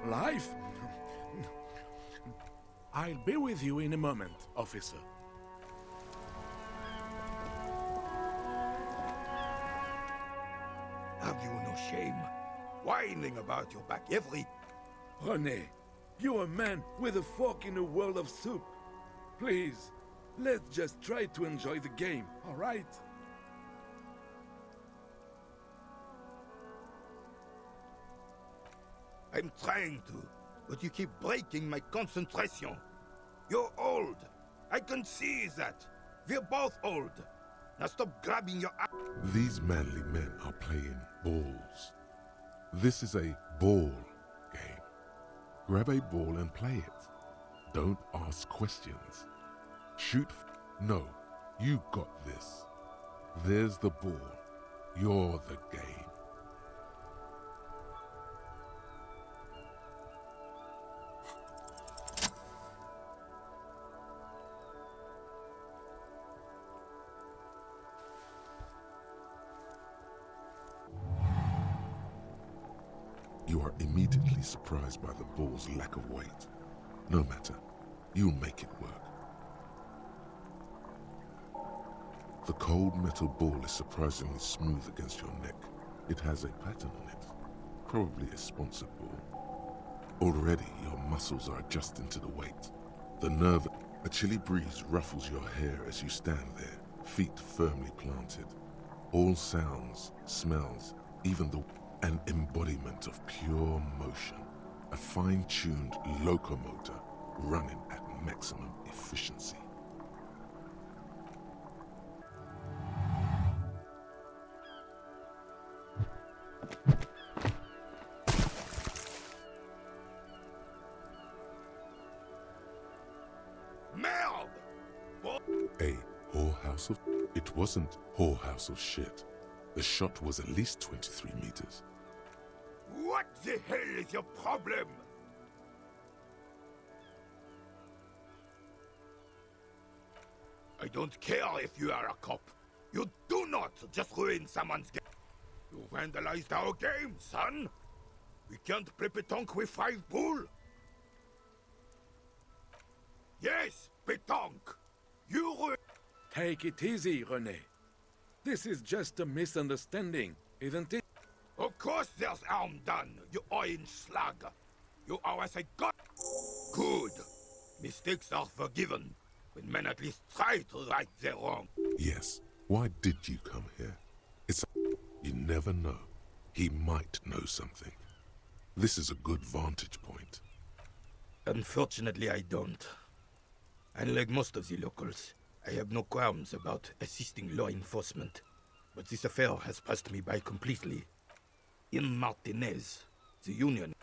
Life? I'll be with you in a moment, officer. Have you no shame? Whining about your back every... René, you're a man with a fork in a world of soup. Please, let's just try to enjoy the game, all right? I'm trying to, but you keep breaking my concentration. You're old. I can see that. We're both old. Now stop grabbing your... These manly men are playing balls. This is a ball game. Grab a ball and play it. Don't ask questions. Shoot. No, you got this. There's the ball. You're the game. You are immediately surprised by the ball's lack of weight. No matter, you'll make it work. The cold metal ball is surprisingly smooth against your neck. It has a pattern on it, probably a sponsored ball. Already your muscles are adjusting to the weight. The nerve, a chilly breeze ruffles your hair as you stand there, feet firmly planted. All sounds, smells, even an embodiment of pure motion, a fine-tuned locomotor running at maximum efficiency. Merde! A whorehouse of... It wasn't whorehouse of shit. The shot was at least 23 meters. What the hell is your problem? I don't care if you are a cop. You do not just ruin someone's game. You vandalized our game, son. We can't play pétanque with 5 bull. Yes, pétanque. You ruin... Take it easy, René. This is just a misunderstanding, isn't it? Of course there's harm done, you orange slug. You are as I got. Good. Mistakes are forgiven, when men at least try to right their wrong. Yes. Why did you come here? You never know. He might know something. This is a good vantage point. Unfortunately, I don't. Unlike most of the locals, I have no qualms about assisting law enforcement. But this affair has passed me by completely. In Martinez, the Union,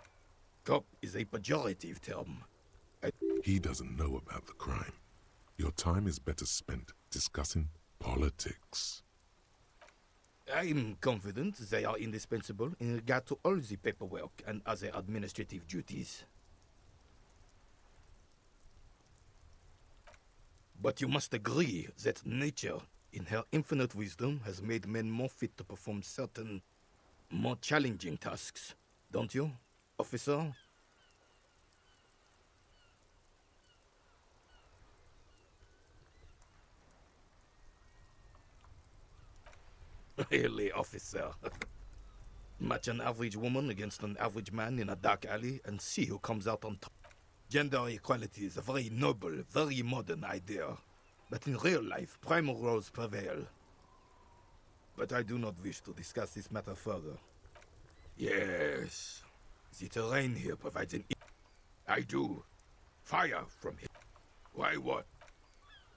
cop is a pejorative term. He doesn't know about the crime. Your time is better spent discussing politics. I'm confident they are indispensable in regard to all the paperwork and other administrative duties. But you must agree that nature, in her infinite wisdom, has made men more fit to perform certain, more challenging tasks. Don't you, officer? Really, officer. Match an average woman against an average man in a dark alley and see who comes out on top. Gender equality is a very noble, very modern idea. But in real life, primal roles prevail. But I do not wish to discuss this matter further. Yes. The terrain here provides an... I do. Fire from here. Why what?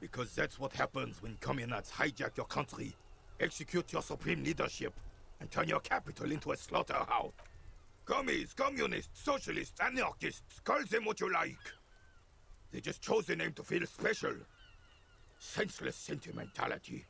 Because that's what happens when communists hijack your country, execute your supreme leadership, and turn your capital into a slaughterhouse. Commies, communists, socialists, anarchists, call them what you like. They just chose the name to feel special. Senseless sentimentality.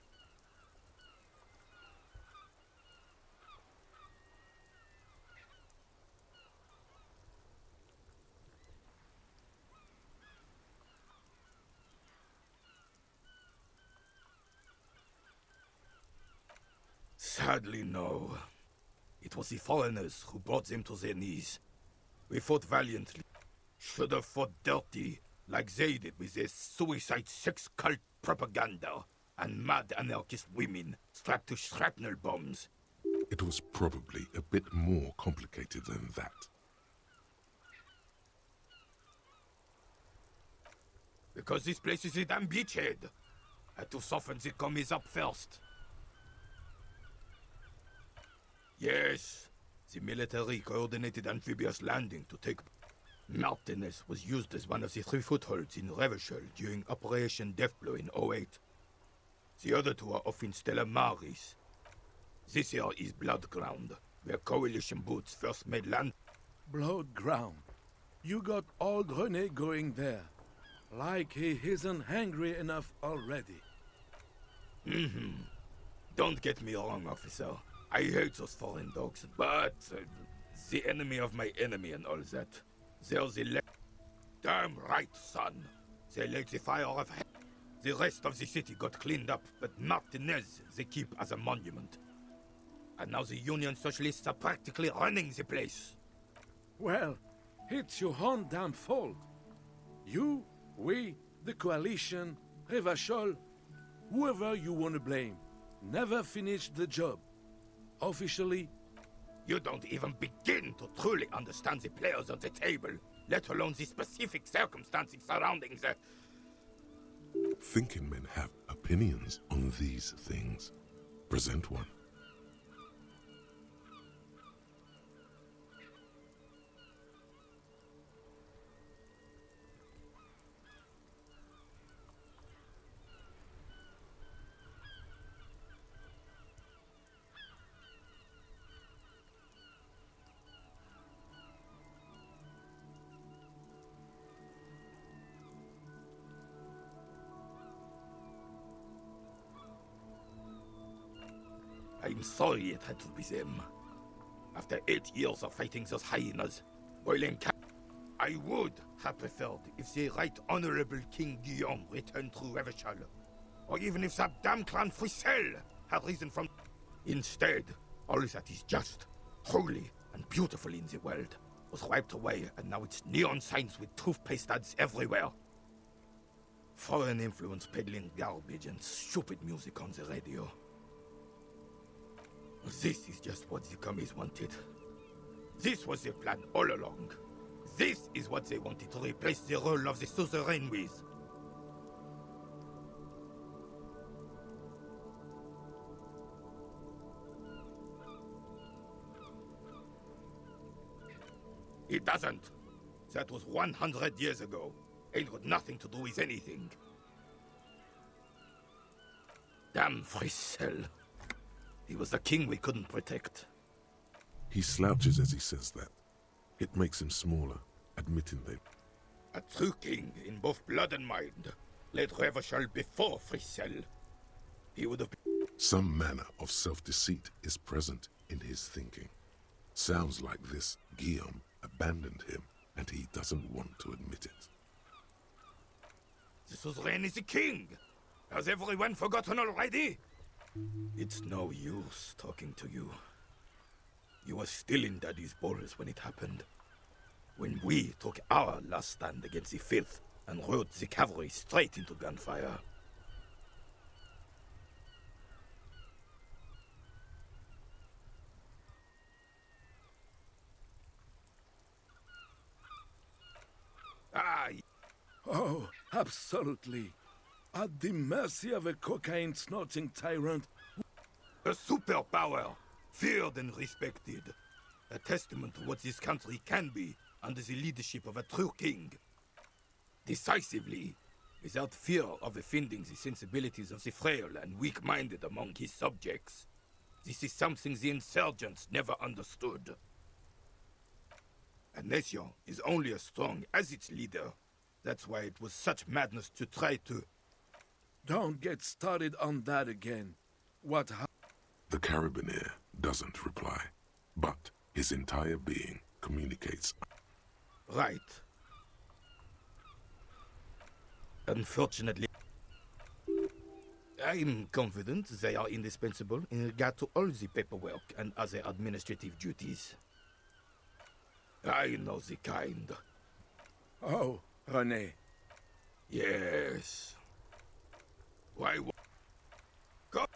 Sadly, no. It was the foreigners who brought them to their knees. We fought valiantly. Should have fought dirty, like they did with their suicide sex cult propaganda and mad anarchist women strapped to shrapnel bombs. It was probably a bit more complicated than that. Because this place is a damn beachhead. Had to soften the commies up first. Yes, the military coordinated amphibious landing to take... Martinez was used as one of the 3 footholds in Revachol during Operation Deathblow in '08. The other 2 are off in Stella Maris. This here is Blood Ground, where coalition boats first made land. Blood ground. You got old René going there. Like he isn't hungry enough already. Don't get me wrong, officer. I hate those foreign dogs, but the enemy of my enemy and all that. They're the Damn right, son. They lit the fire of hell. The rest of the city got cleaned up, but Martinez they keep as a monument. And now the Union Socialists are practically running the place. Well, it's your own damn fault. You, we, the coalition, Revachol, whoever you want to blame, never finished the job. Officially, You don't even begin to truly understand the players on the table, let alone the specific circumstances surrounding the... Thinking men have opinions on these things. Present one. I'm sorry it had to be them. After 8 years of fighting those hyenas, boiling cat, I would have preferred if the Right Honorable King Guillaume returned through Revachol, or even if that damn clan Frissel had risen from... Instead, all that is just, holy, and beautiful in the world was wiped away, and now it's neon signs with toothpaste ads everywhere. Foreign influence peddling garbage and stupid music on the radio. This is just what the commies wanted. This was their plan all along. This is what they wanted to replace the role of the suzerain with. It doesn't. That was 100 years ago. It got nothing to do with anything. Damn Frissel. He was the king we couldn't protect. He slouches as he says that. It makes him smaller, admitting that. A true king in both blood and mind led Revachol before Frissel. He would have been... Some manner of self-deceit is present in his thinking. Sounds like this Guillaume abandoned him, and he doesn't want to admit it. The suzerain is the king! Has everyone forgotten already? It's no use talking to you. You were still in Daddy's balls when it happened. When we took our last stand against the filth and rode the cavalry straight into gunfire. Oh, absolutely. At the mercy of a cocaine-snorting tyrant. A superpower, feared and respected. A testament to what this country can be under the leadership of a true king. Decisively, without fear of offending the sensibilities of the frail and weak-minded among his subjects. This is something the insurgents never understood. A nation is only as strong as its leader. That's why it was such madness to try to... Don't get started on that again. What The Carabiner doesn't reply, but his entire being communicates. Right. Unfortunately, I'm confident they are indispensable in regard to all the paperwork and other administrative duties. I know the kind. Oh, René. Yes. Why? God,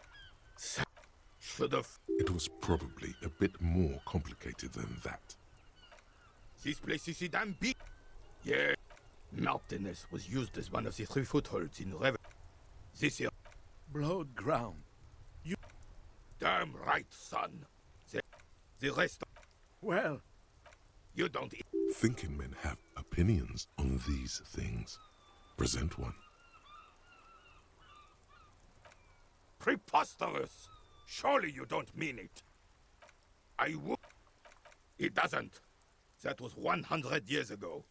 should have. It was probably a bit more complicated than that. This place is damn big. Yeah. Mountainous was used as one of the 3 footholds in Rev. This here. Blood ground. You... Damn right, son. The rest... Well... You don't... Thinking men have opinions on these things. Present one. Preposterous! Surely you don't mean it. I would... It doesn't. That was 100 years ago.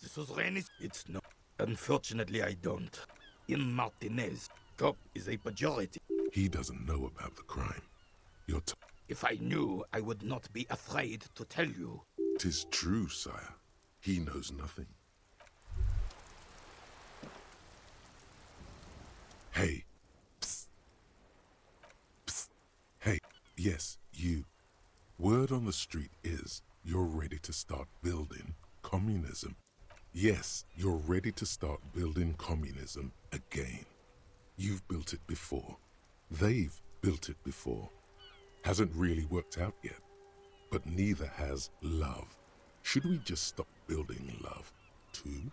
This was René's... It's no... Unfortunately, I don't. In Martinez, cop is a pejorative. He doesn't know about the crime. If I knew, I would not be afraid to tell you. 'Tis true, sire. He knows nothing. Hey. Psst. Psst. Hey. Yes, you. Word on the street is you're ready to start building communism. Yes, you're ready to start building communism again. You've built it before. They've built it before. Hasn't really worked out yet. But neither has love. Should we just stop building love, too?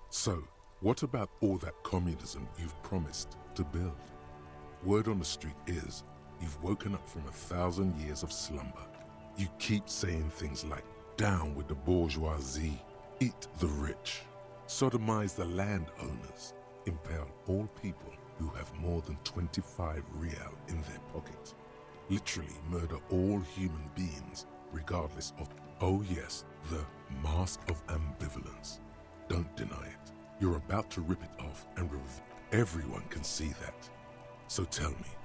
So, what about all that communism you've promised to build? Word on the street is, you've woken up from 1,000 years of slumber. You keep saying things like, down with the bourgeoisie, eat the rich, sodomize the landowners, impale all people who have more than 25 real in their pockets, literally murder all human beings regardless of, oh yes, the mask of ambivalence. Don't deny it. You're about to rip it off and everyone can see that. So tell me,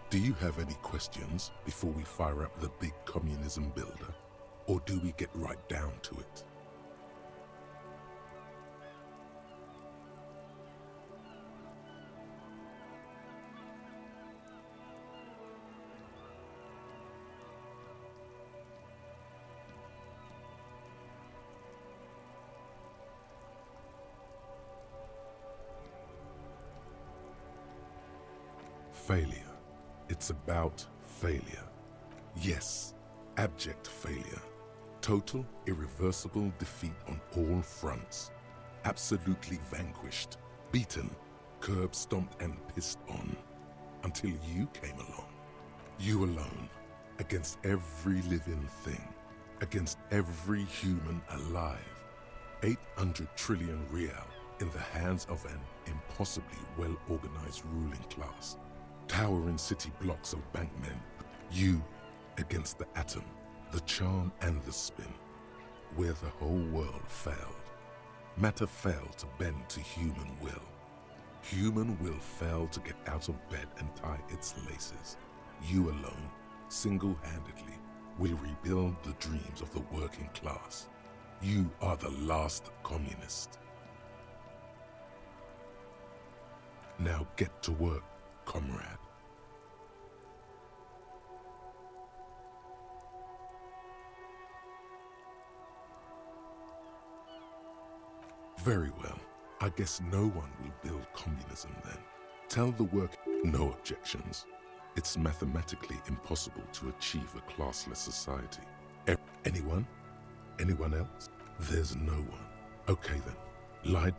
do you have any questions before we fire up the big communism builder? Or do we get right down to it? Failure. It's about failure. Yes, abject failure. Total, irreversible defeat on all fronts. Absolutely vanquished, beaten, curb-stomped and pissed on. Until you came along. You alone, against every living thing. Against every human alive. 800 trillion real in the hands of an impossibly well-organized ruling class. Towering city blocks of bankmen. You against the atom, the charm and the spin. Where the whole world failed. Matter failed to bend to human will. Human will failed to get out of bed and tie its laces. You alone, single-handedly, will rebuild the dreams of the working class. You are the last communist. Now get to work, comrade. Very well. I guess no one will build communism then. Tell the work no objections. It's mathematically impossible to achieve a classless society. Anyone? Anyone else? There's no one. Okay then. Lied.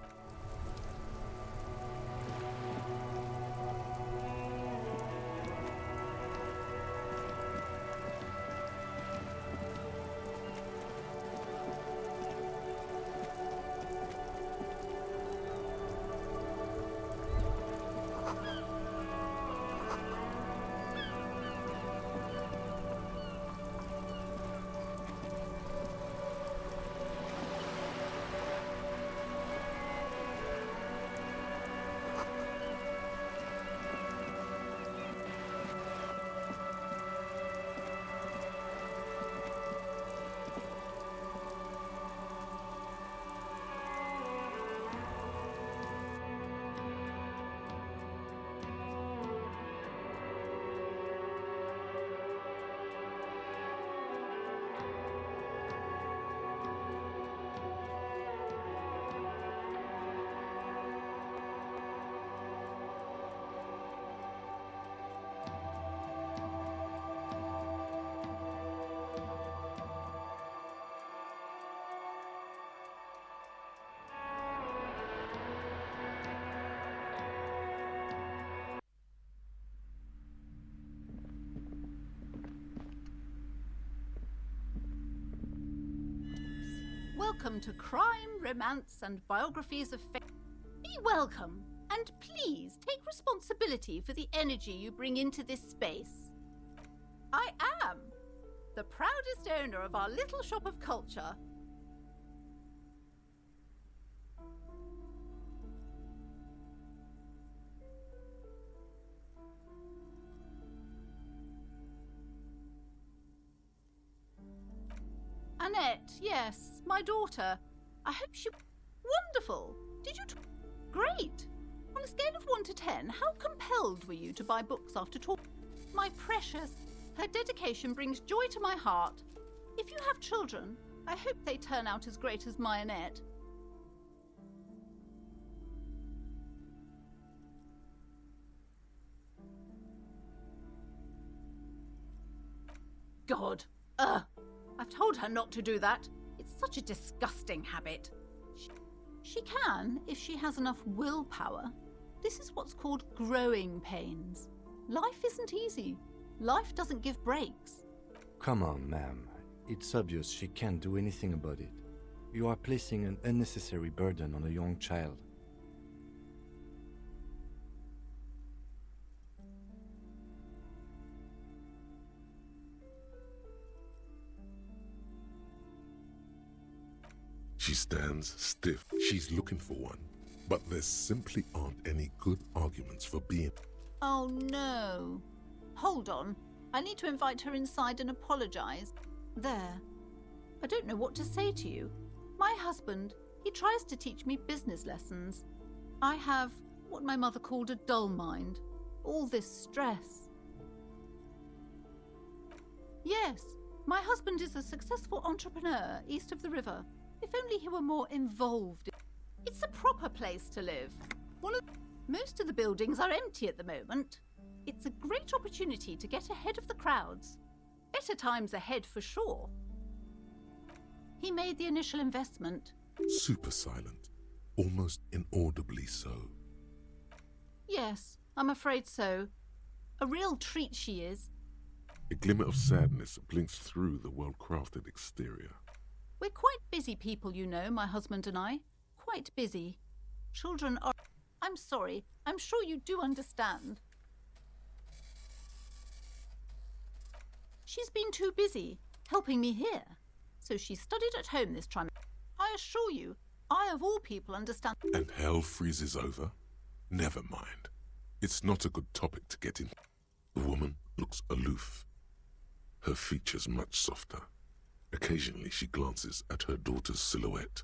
Welcome to Crime, Romance and Biographies of Fame. Be welcome, and please take responsibility for the energy you bring into this space. I am the proudest owner of our little shop of culture. Annette, yes, my daughter. I hope she... Wonderful! Did you... Great! On a scale of 1 to 10, how compelled were you to buy books after talk? My precious, her dedication brings joy to my heart. If you have children, I hope they turn out as great as my Annette. God! I've told her not to do that. It's such a disgusting habit. She can, if she has enough willpower. This is what's called growing pains. Life isn't easy. Life doesn't give breaks. Come on, ma'am. It's obvious she can't do anything about it. You are placing an unnecessary burden on a young child. She stands stiff. She's looking for one. But there simply aren't any good arguments for being... Oh no. Hold on. I need to invite her inside and apologize. There. I don't know what to say to you. My husband, he tries to teach me business lessons. I have what my mother called a dull mind. All this stress. Yes, my husband is a successful entrepreneur east of the river. If only he were more involved. It's a proper place to live. Most of the buildings are empty at the moment. It's a great opportunity to get ahead of the crowds. Better times ahead for sure. He made the initial investment. Super silent. Almost inaudibly so. Yes, I'm afraid so. A real treat she is. A glimmer of sadness blinks through the well-crafted exterior. We're quite busy people, you know, my husband and I. Quite busy. Children are... I'm sorry. I'm sure you do understand. She's been too busy helping me here. So she studied at home this trimester. I assure you, I of all people understand... And hell freezes over? Never mind. It's not a good topic to get in. The woman looks aloof. Her features much softer. Occasionally she glances at her daughter's silhouette.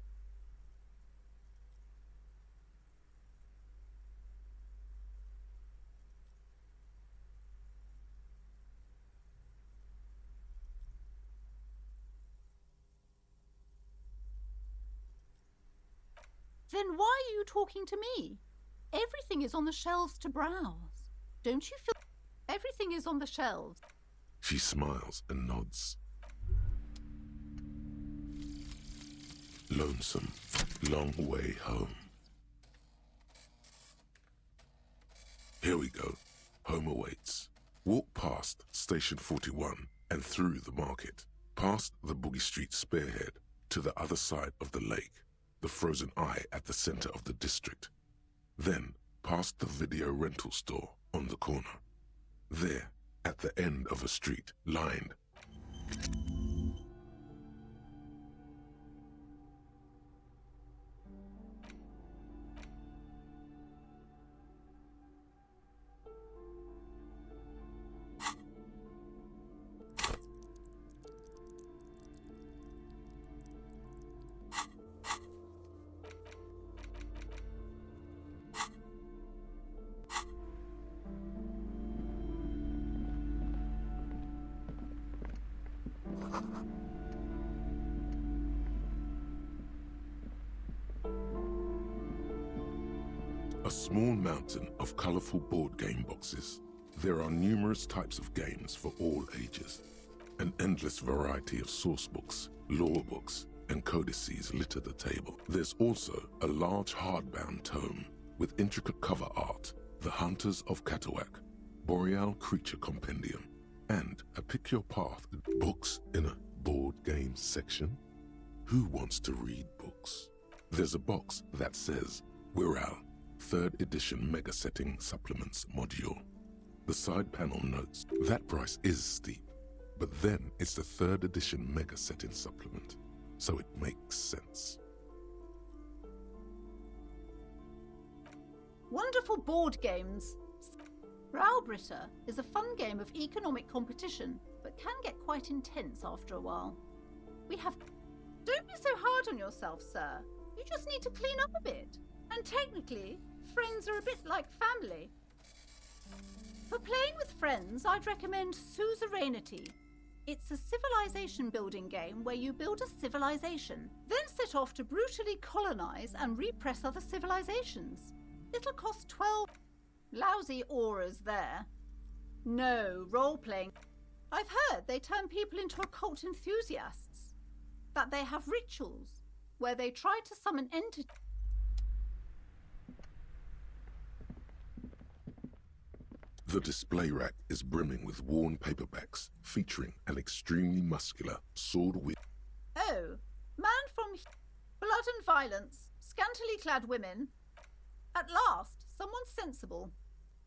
Then why are you talking to me? Everything is on the shelves to browse. Don't you feel... Everything is on the shelves. She smiles and nods. lonesome, long way home. Here we go. Home awaits. Walk past Station 41 and through the market, past the Boogie Street spearhead to the other side of the lake, the frozen eye at the center of the district. Then past the video rental store on the corner. There, at the end of a street lined. A small mountain of colorful board game boxes. There are numerous types of games for all ages. An endless variety of source books, lore books, and codices litter the table. There's also a large hardbound tome with intricate cover art, The Hunters of Catawak, Boreal Creature Compendium, and a Pick Your Path books in a board game section. Who wants to read books? There's a box that says Wirral 3rd edition Mega Setting Supplements Module. The side panel notes that price is steep, but then it's the 3rd edition Mega Setting Supplement, so it makes sense. Wonderful board games. Raubritter is a fun game of economic competition, but can get quite intense after a while. We have... Don't be so hard on yourself, sir. You just need to clean up a bit. And technically, friends are a bit like family. For playing with friends, I'd recommend Suzerainty. It's a civilization building game where you build a civilization, then set off to brutally colonize and repress other civilizations. It'll cost 12... Lousy auras there. No, role-playing. I've heard they turn people into occult enthusiasts. That they have rituals where they try to summon entities. The display rack is brimming with worn paperbacks featuring an extremely muscular sword-wielding. Oh, man from blood and violence, scantily clad women. At last, someone sensible.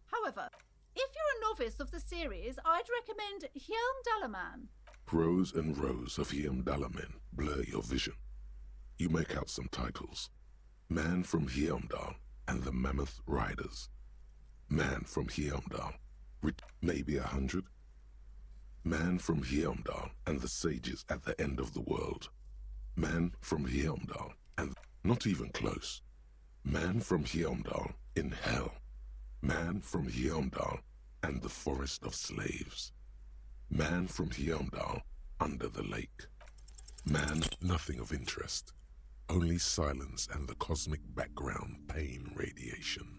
However, if you're a novice of the series, I'd recommend Hjelm Dalaman. Rows and rows of Hjelm Dalaman blur your vision. You make out some titles. Man from Hjelmdal and the Mammoth Riders. Man from Hjelmdal, maybe 100. Man from Hjelmdal and the Sages at the End of the World. Man from Hjelmdal and not even close. Man from Hjelmdal in Hell. Man from Hjelmdal and the Forest of Slaves. Man from Hjelmdal under the lake. Man, nothing of interest. Only silence and the cosmic background pain radiation.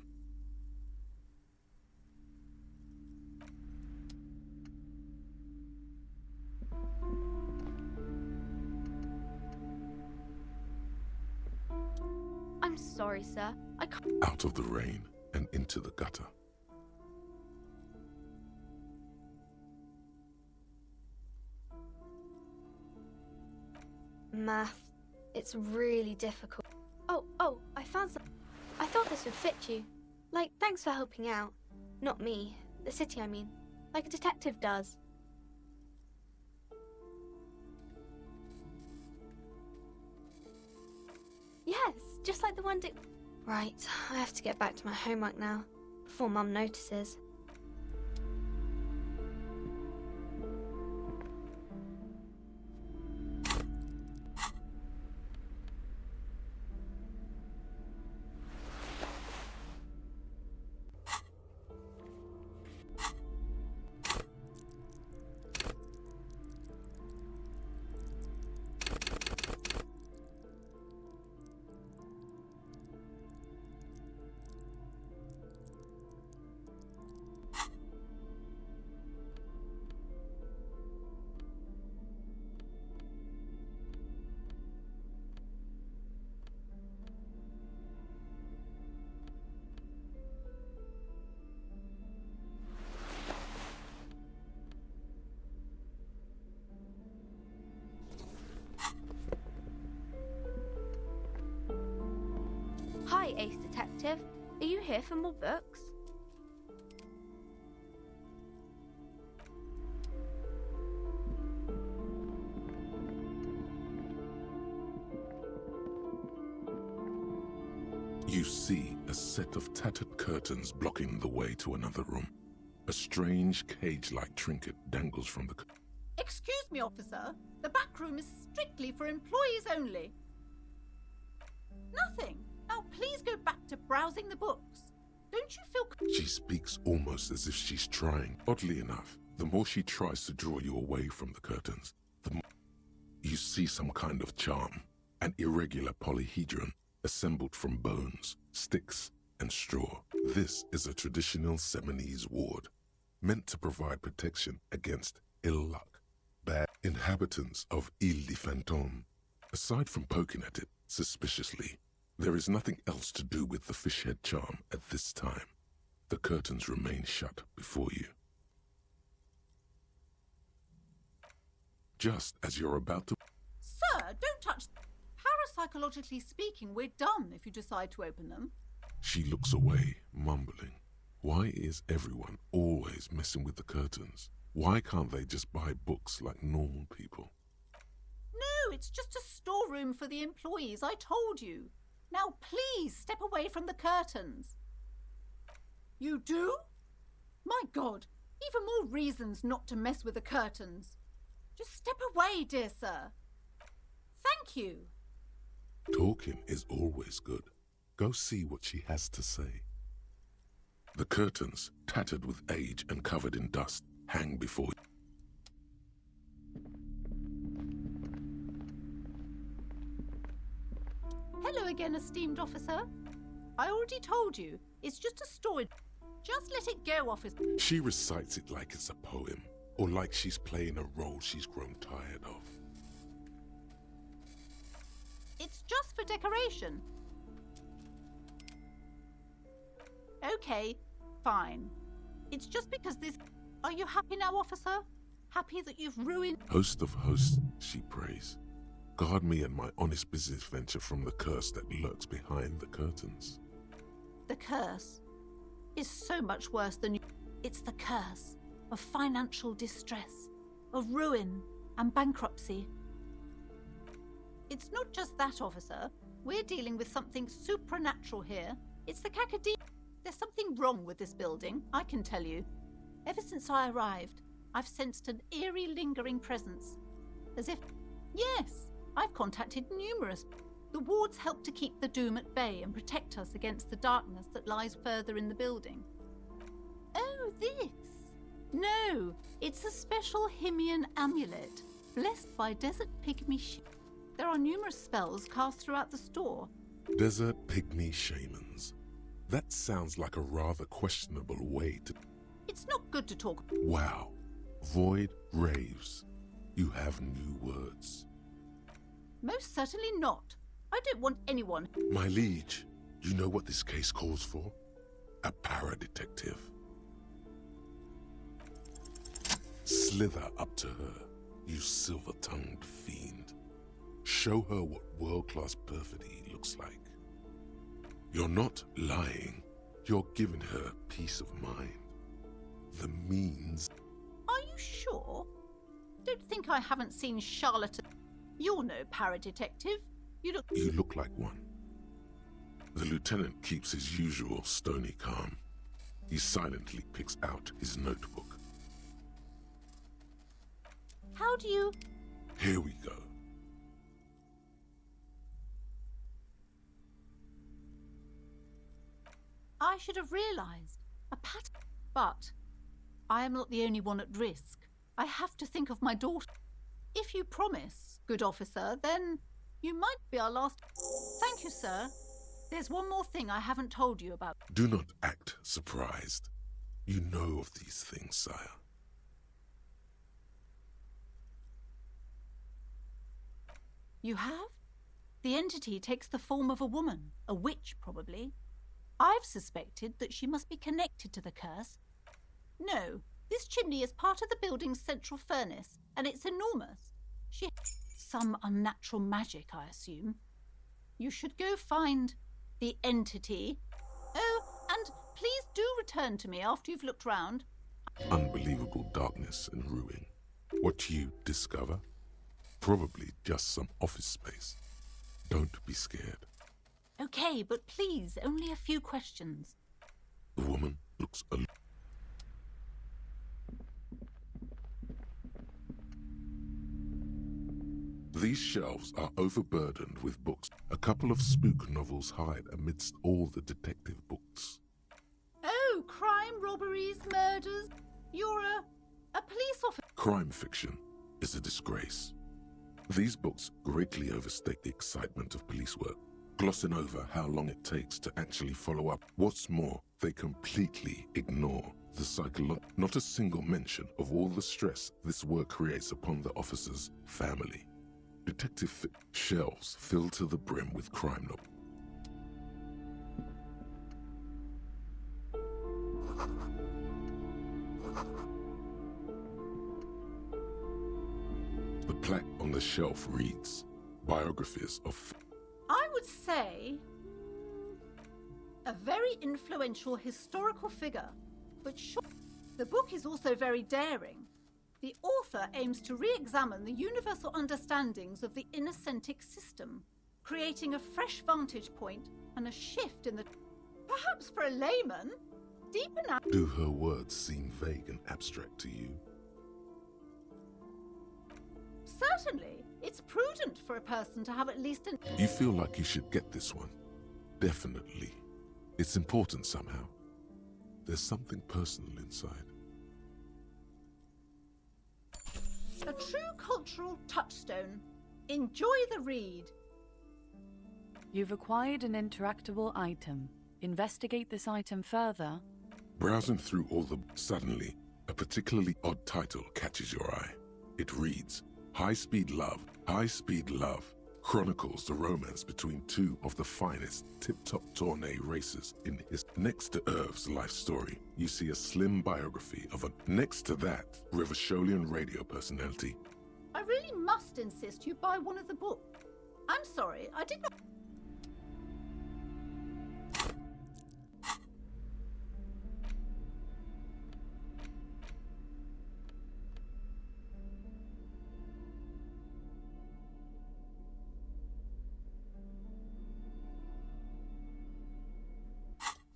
I'm sorry, sir. I can't... Out of the rain and into the gutter. Math. It's really difficult. Oh, I found some... I thought this would fit you. Like, thanks for helping out. Not me. The city, I mean. Like a detective does. Yes, just like the one Right, I have to get back to my homework now, before Mum notices. Hi, Ace Detective. Are you here for more books? You see a set of tattered curtains blocking the way to another room. A strange cage-like trinket dangles from the... Excuse me, officer. The back room is strictly for employees only. Nothing. Now please go back to browsing the books. Don't you feel... She speaks almost as if she's trying. Oddly enough, the more she tries to draw you away from the curtains, the more you see some kind of charm. An irregular polyhedron assembled from bones, sticks, and straw. This is a traditional Seminese ward, meant to provide protection against ill luck. Bad inhabitants of Ile de Fantôme. Aside from poking at it suspiciously, there is nothing else to do with the fishhead charm at this time. The curtains remain shut before you. Just as you're about to... Sir, don't touch... Parapsychologically speaking, we're done if you decide to open them. She looks away, mumbling. Why is everyone always messing with the curtains? Why can't they just buy books like normal people? No, it's just a storeroom for the employees, I told you. Now please step away from the curtains. You do? My God, even more reasons not to mess with the curtains. Just step away, dear sir. Thank you. Talking is always good. Go see what she has to say. The curtains, tattered with age and covered in dust, hang before you. Hello again, esteemed officer. I already told you, it's just a storage. Just let it go, officer. She recites it like it's a poem, or like she's playing a role she's grown tired of. It's just for decoration. Okay, fine. It's just because this... Are you happy now, officer? Happy that you've ruined... Host of hosts, she prays. Guard me and my honest business venture from the curse that lurks behind the curtains. The curse is so much worse than you... It's the curse of financial distress, of ruin and bankruptcy. It's not just that, officer. We're dealing with something supernatural here. It's the Cacodemon. There's something wrong with this building, I can tell you. Ever since I arrived, I've sensed an eerie, lingering presence. As if... Yes, I've contacted numerous... The wards help to keep the doom at bay and protect us against the darkness that lies further in the building. Oh, this? No, it's a special Himian amulet, blessed by desert pygmy... There are numerous spells cast throughout the store. Desert pygmy shamans. That sounds like a rather questionable way to... It's not good to talk... Wow. Void raves. You have new words. Most certainly not. I don't want anyone... My liege, you know what this case calls for? A para-detective. Slither up to her, you silver-tongued fiend. Show her what world-class perfidy looks like. You're not lying. You're giving her peace of mind. The means... Are you sure? Don't think I haven't seen charlatan... You're no para-detective. You look like one. The lieutenant keeps his usual stony calm. He silently picks out his notebook. How do you... Here we go. I should have realized. A pattern. But I am not the only one at risk. I have to think of my daughter. If you promise, good officer, then you might be our last... Thank you, sir. There's one more thing I haven't told you about. Do not act surprised. You know of these things, sire. You have? The entity takes the form of a woman, a witch probably. I've suspected that she must be connected to the curse. No, this chimney is part of the building's central furnace, and it's enormous. She... Some unnatural magic, I assume. You should go find the entity. Oh, and please do return to me after you've looked round. Unbelievable darkness and ruin. What you discover? Probably just some office space. Don't be scared. Okay, but please, only a few questions. The woman looks alone. These shelves are overburdened with books. A couple of spook novels hide amidst all the detective books. Oh, crime, robberies, murders. You're a police officer. Crime fiction is a disgrace. These books greatly overstate the excitement of police work, glossing over how long it takes to actually follow up. What's more, they completely ignore the psychological. Not a single mention of all the stress this work creates upon the officer's family. Detective shelves filled to the brim with crime novels. The plaque on the shelf reads, biographies of... I would say a very influential historical figure, but sure, the book is also very daring. The author aims to re-examine the universal understandings of the innocentic system, creating a fresh vantage point and a shift in the... Perhaps for a layman, deep enough... Do her words seem vague and abstract to you? Certainly. It's prudent for a person to have at least an... You feel like you should get this one. Definitely. It's important somehow. There's something personal inside. A true cultural touchstone. Enjoy the read. You've acquired an interactable item. Investigate this item further. Browsing through all the... Suddenly, a particularly odd title catches your eye. It reads, High Speed Love. High Speed Love chronicles the romance between two of the finest tip-top tourney racers in his... Next to Irv's life story, you see a slim biography of a... Next to that, Rivasholian radio personality. I really must insist you buy one of the books. I'm sorry, I did not...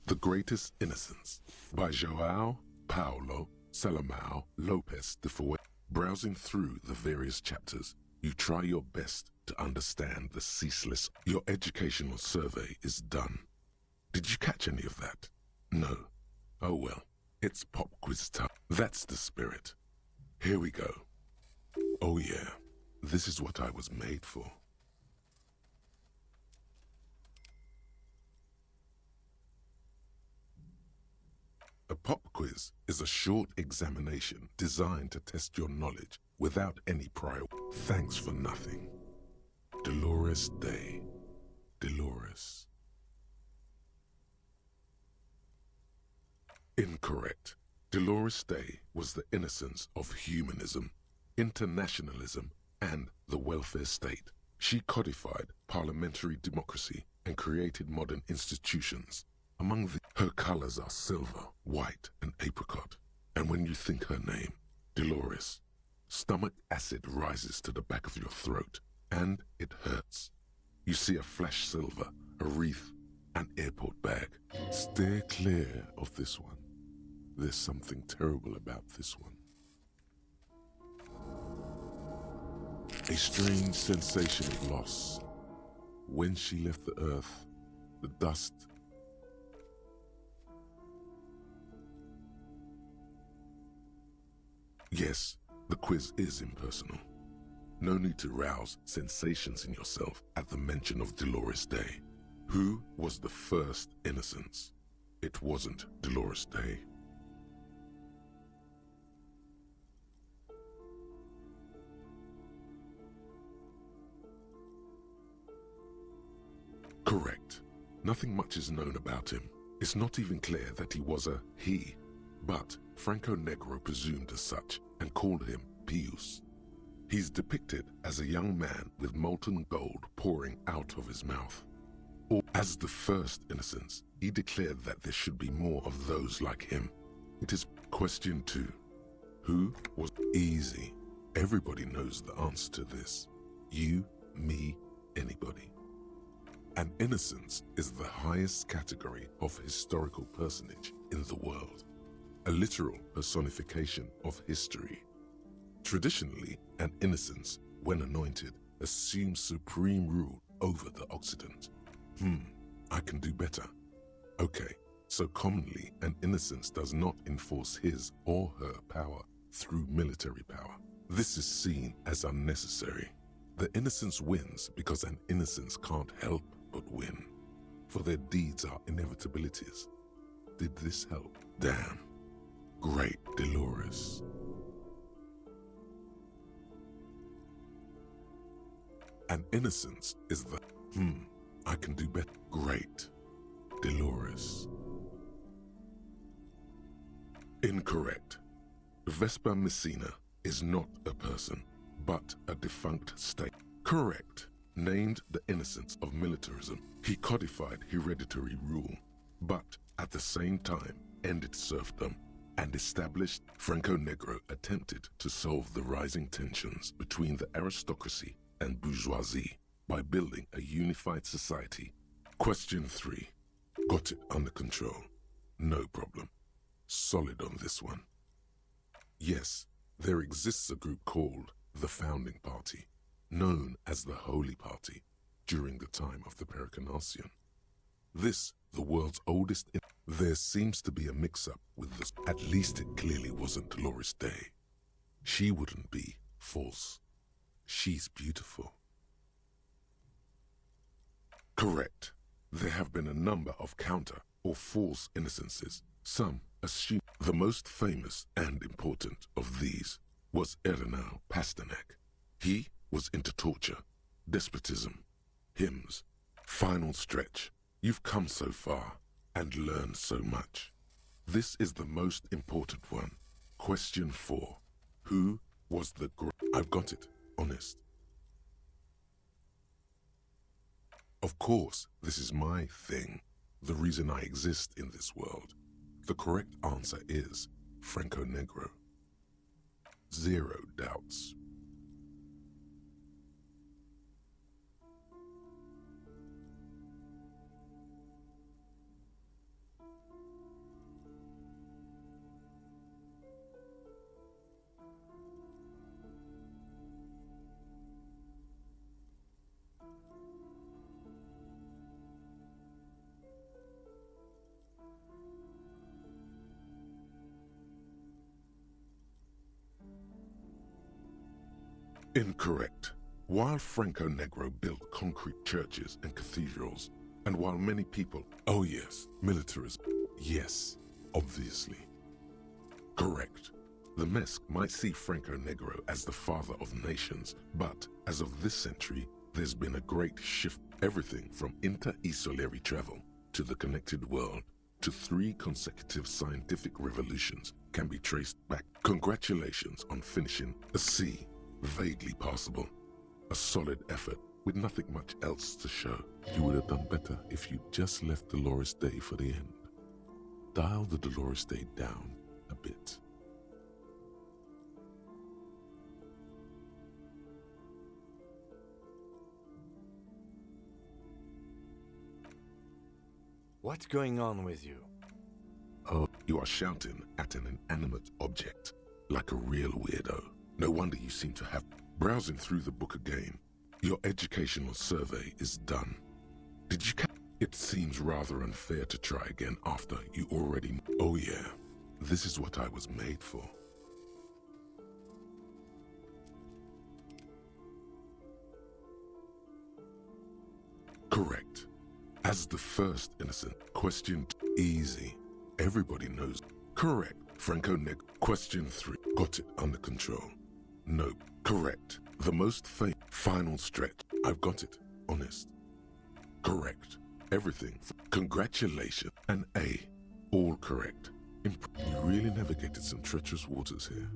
The Greatest Innocence by João Paulo Salomão Lopes de Fouet. Browsing through the various chapters, you try your best to understand the ceaseless... Your educational survey is done. Did you catch any of that? No. Oh well, it's pop quiz time. That's the spirit. Here we go. Oh yeah, this is what I was made for. A pop quiz is a short examination designed to test your knowledge without any prior... Thanks for nothing. Dolores Day. Dolores. Incorrect. Dolores Day was the innocence of humanism, internationalism, and the welfare state. She codified parliamentary democracy and created modern institutions. Among her colors are silver, white, and apricot. And when you think her name, Dolores, stomach acid rises to the back of your throat, and it hurts. You see a flash silver, a wreath, an airport bag. Steer clear of this one. There's something terrible about this one. A strange sensation of loss. When she left the earth, the dust... Yes, the quiz is impersonal. No need to rouse sensations in yourself at the mention of Dolores Day. Who was the first innocence? It wasn't Dolores Day. Correct. Nothing much is known about him. It's not even clear that he was a he, but Franco Negro presumed as such and called him Pius. He's depicted as a young man with molten gold pouring out of his mouth. Or as the first innocence, he declared that there should be more of those like him. It is question 2. Who was easy? Everybody knows the answer to this. You, me, anybody. An innocence is the highest category of historical personage in the world, a literal personification of history. Traditionally, an innocence, when anointed, assumes supreme rule over the Occident. I can do better. Okay, so commonly an innocence does not enforce his or her power through military power. This is seen as unnecessary. The innocence wins because an innocence can't help but win, for their deeds are inevitabilities. Did this help? Damn. Great Dolores. An innocence is the I can do better. Great Dolores. Incorrect. Vespa Messina is not a person, but a defunct state. Correct. Named the innocence of militarism, he codified hereditary rule, but at the same time ended serfdom and established Franco-Negro attempted to solve the rising tensions between the aristocracy and bourgeoisie by building a unified society. Question 3. Got it under control. No problem. Solid on this one. Yes, there exists a group called the Founding Party, known as the Holy Party, during the time of the Pericarnacian. This, the world's oldest... There seems to be a mix-up with this. At least it clearly wasn't Dolores Day. She wouldn't be false. She's beautiful. Correct. There have been a number of counter or false innocences. Some assume the most famous and important of these was Ernest Pasternak. He was into torture, despotism, hymns. Final stretch. You've come so far and learned so much. This is the most important one. Question 4. Who was the I've got it. Honest. Of course, this is my thing, the reason I exist in this world. The correct answer is Franco-Negro. 0 doubts. Incorrect. While Franco-Negro built concrete churches and cathedrals, and while many people... Oh yes, militarism. Yes, obviously. Correct. The MESC might see Franco-Negro as the father of nations, but as of this century, there's been a great shift. Everything from inter-esolary travel to the connected world to 3 consecutive scientific revolutions can be traced back. Congratulations on finishing a C. Vaguely passable. A solid effort with nothing much else to show. You would have done better if you just left Dolores Day for the end. Dial the Dolores Day down a bit. What's going on with you? Oh, you are shouting at an inanimate object, like a real weirdo. No wonder you seem to have... Browsing through the book again, your educational survey is done. Did you... It seems rather unfair to try again after you already... Oh yeah, this is what I was made for. Correct. As the first innocent. Question 2. Easy. Everybody knows. Correct. Franco-Negro. Question 3. Got it under control. No. Correct. The most famous. Final stretch. I've got it. Honest. Correct. Everything. Congratulations. An A. All correct. You really navigated some treacherous waters here.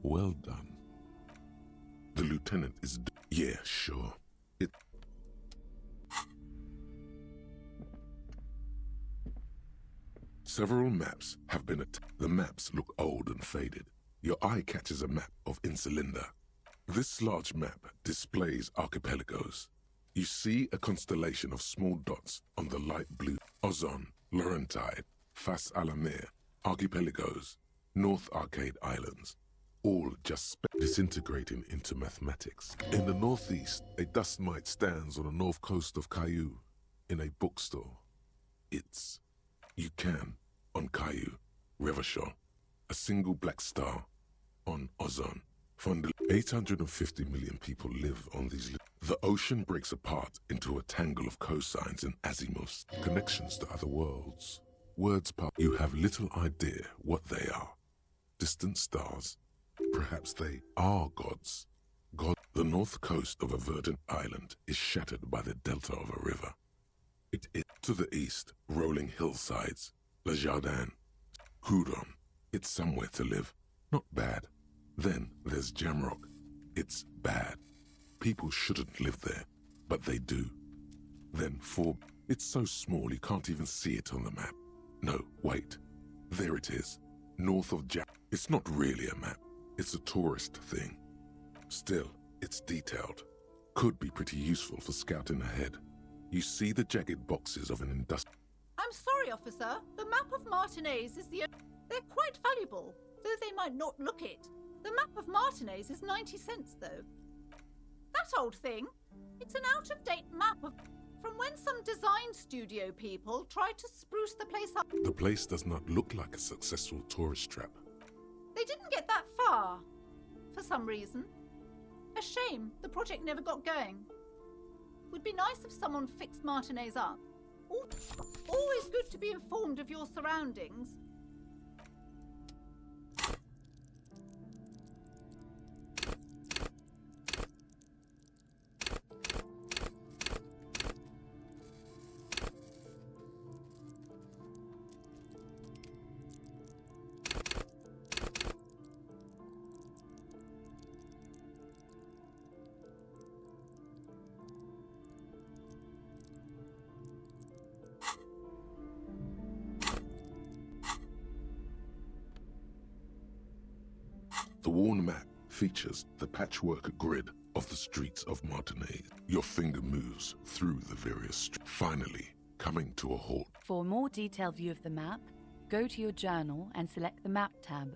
Well done. The lieutenant is... Yeah, sure. Several maps have been The maps look old and faded. Your eye catches a map of Insulinda. This large map displays archipelagos. You see a constellation of small dots on the light blue. Ozon, Laurentide, Fas Alamir, archipelagos, North Arcade Islands, all just disintegrating into mathematics. In the northeast, a dust mite stands on the north coast of Caillou in a bookstore. It's You Can on Caillou, Revachol, a single black star on Ozon. From the 850 million people live on these. The ocean breaks apart into a tangle of cosines and azimuths, connections to other worlds. Words pass. You have little idea what they are. Distant stars. Perhaps they are gods. God. The north coast of a verdant island is shattered by the delta of a river. It is to the east, rolling hillsides. Le Jardin. Coudon. It's somewhere to live. Not bad. Then there's Jamrock. It's bad. People shouldn't live there, but they do. Then it's so small you can't even see it on the map. No, wait. There it is. North of It's not really a map. It's a tourist thing. Still, it's detailed. Could be pretty useful for scouting ahead. You see the jagged boxes of an industrial... I'm sorry, officer. The map of Martinez is the... They're quite valuable, though they might not look it. The map of Martinez is 90 cents, though. That old thing? It's an out-of-date map from when some design studio people tried to spruce the place up. The place does not look like a successful tourist trap. They didn't get that far, for some reason. A shame the project never got going. Would be nice if someone fixed Martinez up. Always good to be informed of your surroundings. The worn map features the patchwork grid of the streets of Martinez. Your finger moves through the various streets, finally coming to a halt. For a more detailed view of the map, go to your journal and select the Map tab.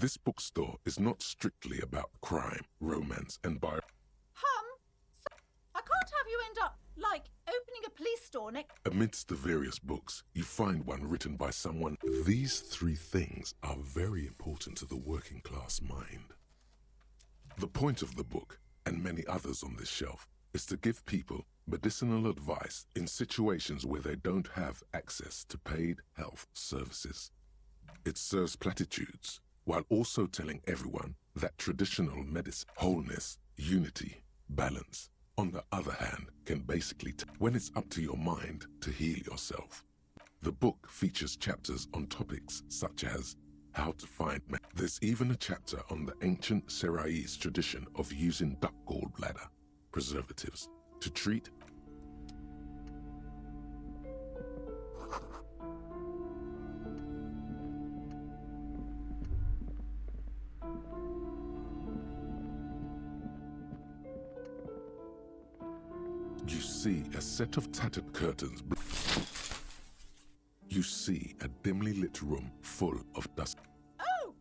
This bookstore is not strictly about crime, romance, and bio. I can't have you end up, like, opening a police store next... Amidst the various books, you find one written by someone. These three things are very important to the working class mind. The point of the book, and many others on this shelf, is to give people medicinal advice in situations where they don't have access to paid health services. It serves platitudes, while also telling everyone that traditional medicine, wholeness, unity, balance, on the other hand, can basically when it's up to your mind to heal yourself. The book features chapters on topics such as how to find There's even a chapter on the ancient Seraïs tradition of using duck gallbladder preservatives to treat see a set of tattered curtains. You see a dimly lit room full of dust. Oh!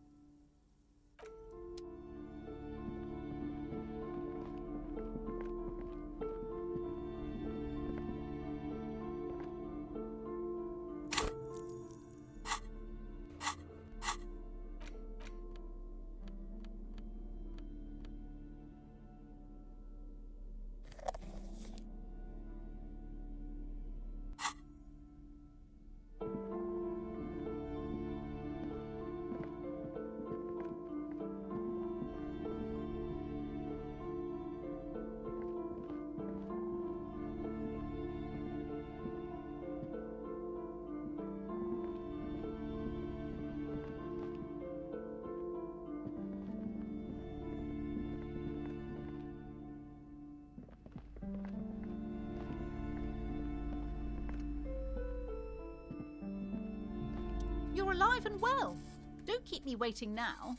You're alive and well. Don't keep me waiting now.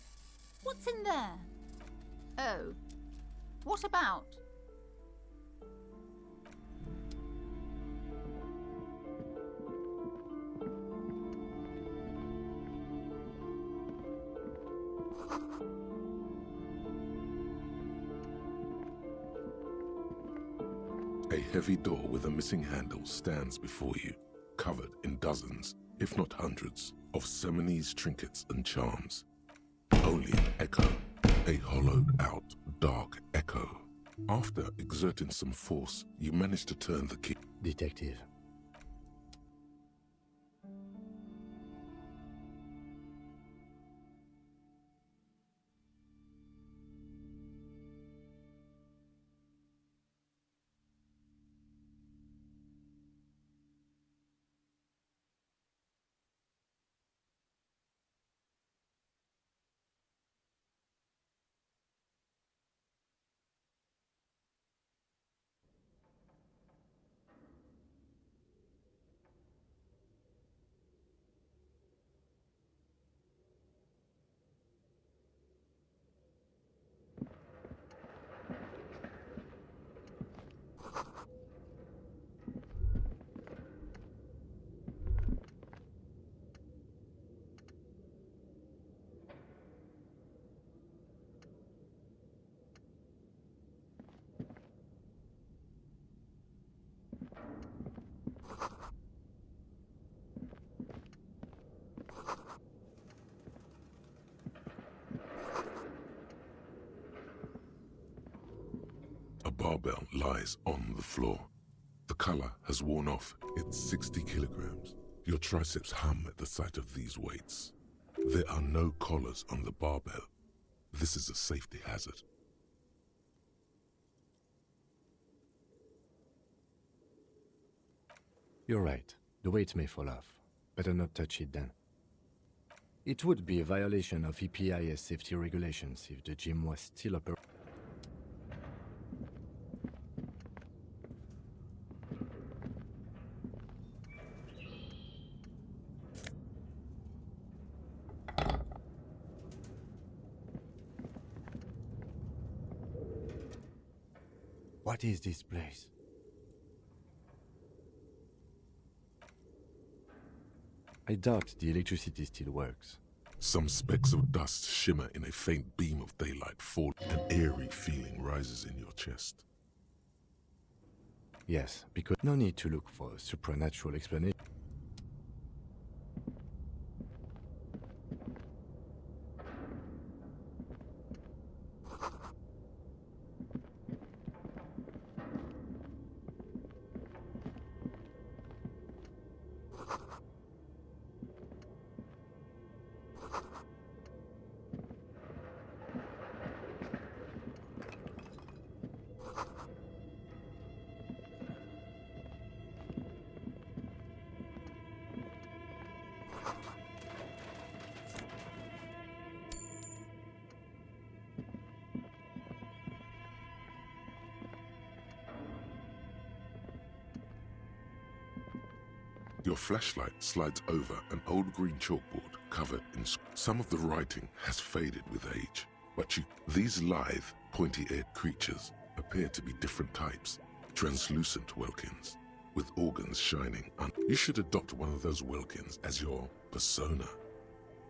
What's in there? Oh. What about? A heavy door with a missing handle stands before you, covered in dozens, if not hundreds, of Seminese trinkets and charms. Only an echo, a hollowed-out, dark echo. After exerting some force, you manage to turn the key. Detective. A barbell lies on the floor. The color has worn off. It's 60 kilograms. Your triceps hum at the sight of these weights. There are no collars on the barbell. This is a safety hazard. You're right. The weight may fall off. Better not touch it then. It would be a violation of EPIS safety regulations if the gym was still operating. What is this place? I doubt the electricity still works. Some specks of dust shimmer in a faint beam of daylight fall. An eerie feeling rises in your chest. Yes, because no need to look for a supernatural explanation. Your flashlight slides over an old green chalkboard covered in... Some of the writing has faded with age, but these lithe, pointy-eared creatures appear to be different types. translucent Welkins, with organs shining. You should adopt one of those Welkins as your persona.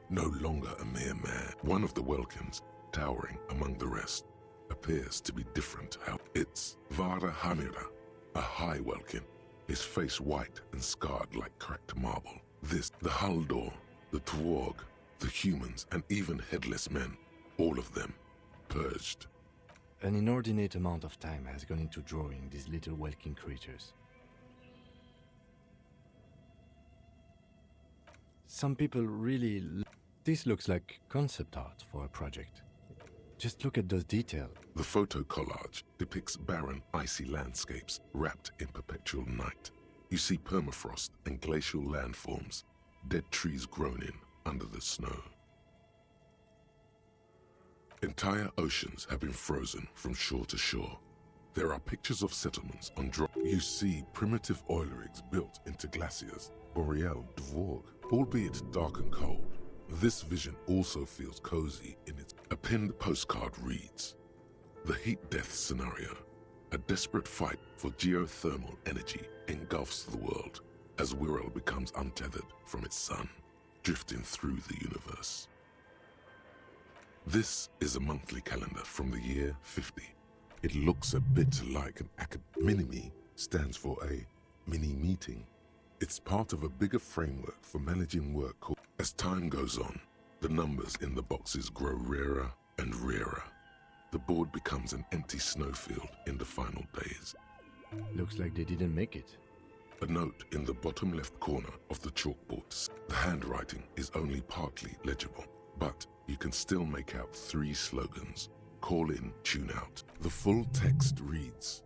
No longer a mere man, one of the Welkins, towering among the rest, appears to be different. It's Vara Hamira, a high Welkin, his face white and scarred like cracked marble. The Haldor, the Twarg, the humans, and even headless men, all of them, purged. An inordinate amount of time has gone into drawing these little Welkin creatures. Some people really... This looks like concept art for a project. Just look at those details. The photo collage depicts barren, icy landscapes wrapped in perpetual night. You see permafrost and glacial landforms, dead trees grown in under the snow. Entire oceans have been frozen from shore to shore. There are pictures of settlements on You see primitive oil rigs built into glaciers, Boreal Dvorg, albeit dark and cold. This vision also feels cozy in its... A pinned postcard reads, "The heat death scenario. A desperate fight for geothermal energy engulfs the world as Wirral becomes untethered from its sun, drifting through the universe." This is a monthly calendar from the year 50. It looks a bit like an Minimi stands for a mini-meeting. It's part of a bigger framework for managing work. As time goes on, the numbers in the boxes grow rarer and rarer. The board becomes an empty snowfield in the final days. Looks like they didn't make it. A note in the bottom left corner of the chalkboard. The handwriting is only partly legible, but you can still make out 3 slogans: call in, tune out. The full text reads,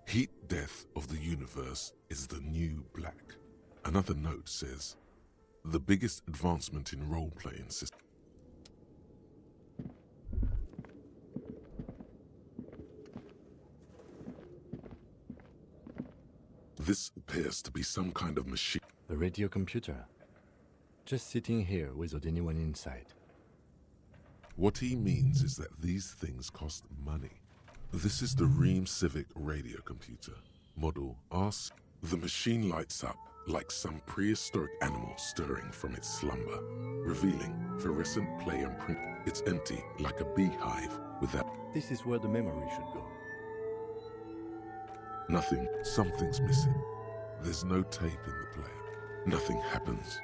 "Heat death of the universe is the new black." Another note says, "The biggest advancement in role-playing system." This appears to be some kind of machine. A radio computer. Just sitting here without anyone inside. What he means is that these things cost money. This is the Ream Civic radio computer, model RC. The machine lights up like some prehistoric animal stirring from its slumber, revealing fluorescent play and print. It's empty like a beehive without... This is where the memory should go. Nothing. Something's missing. There's no tape in the player. Nothing happens.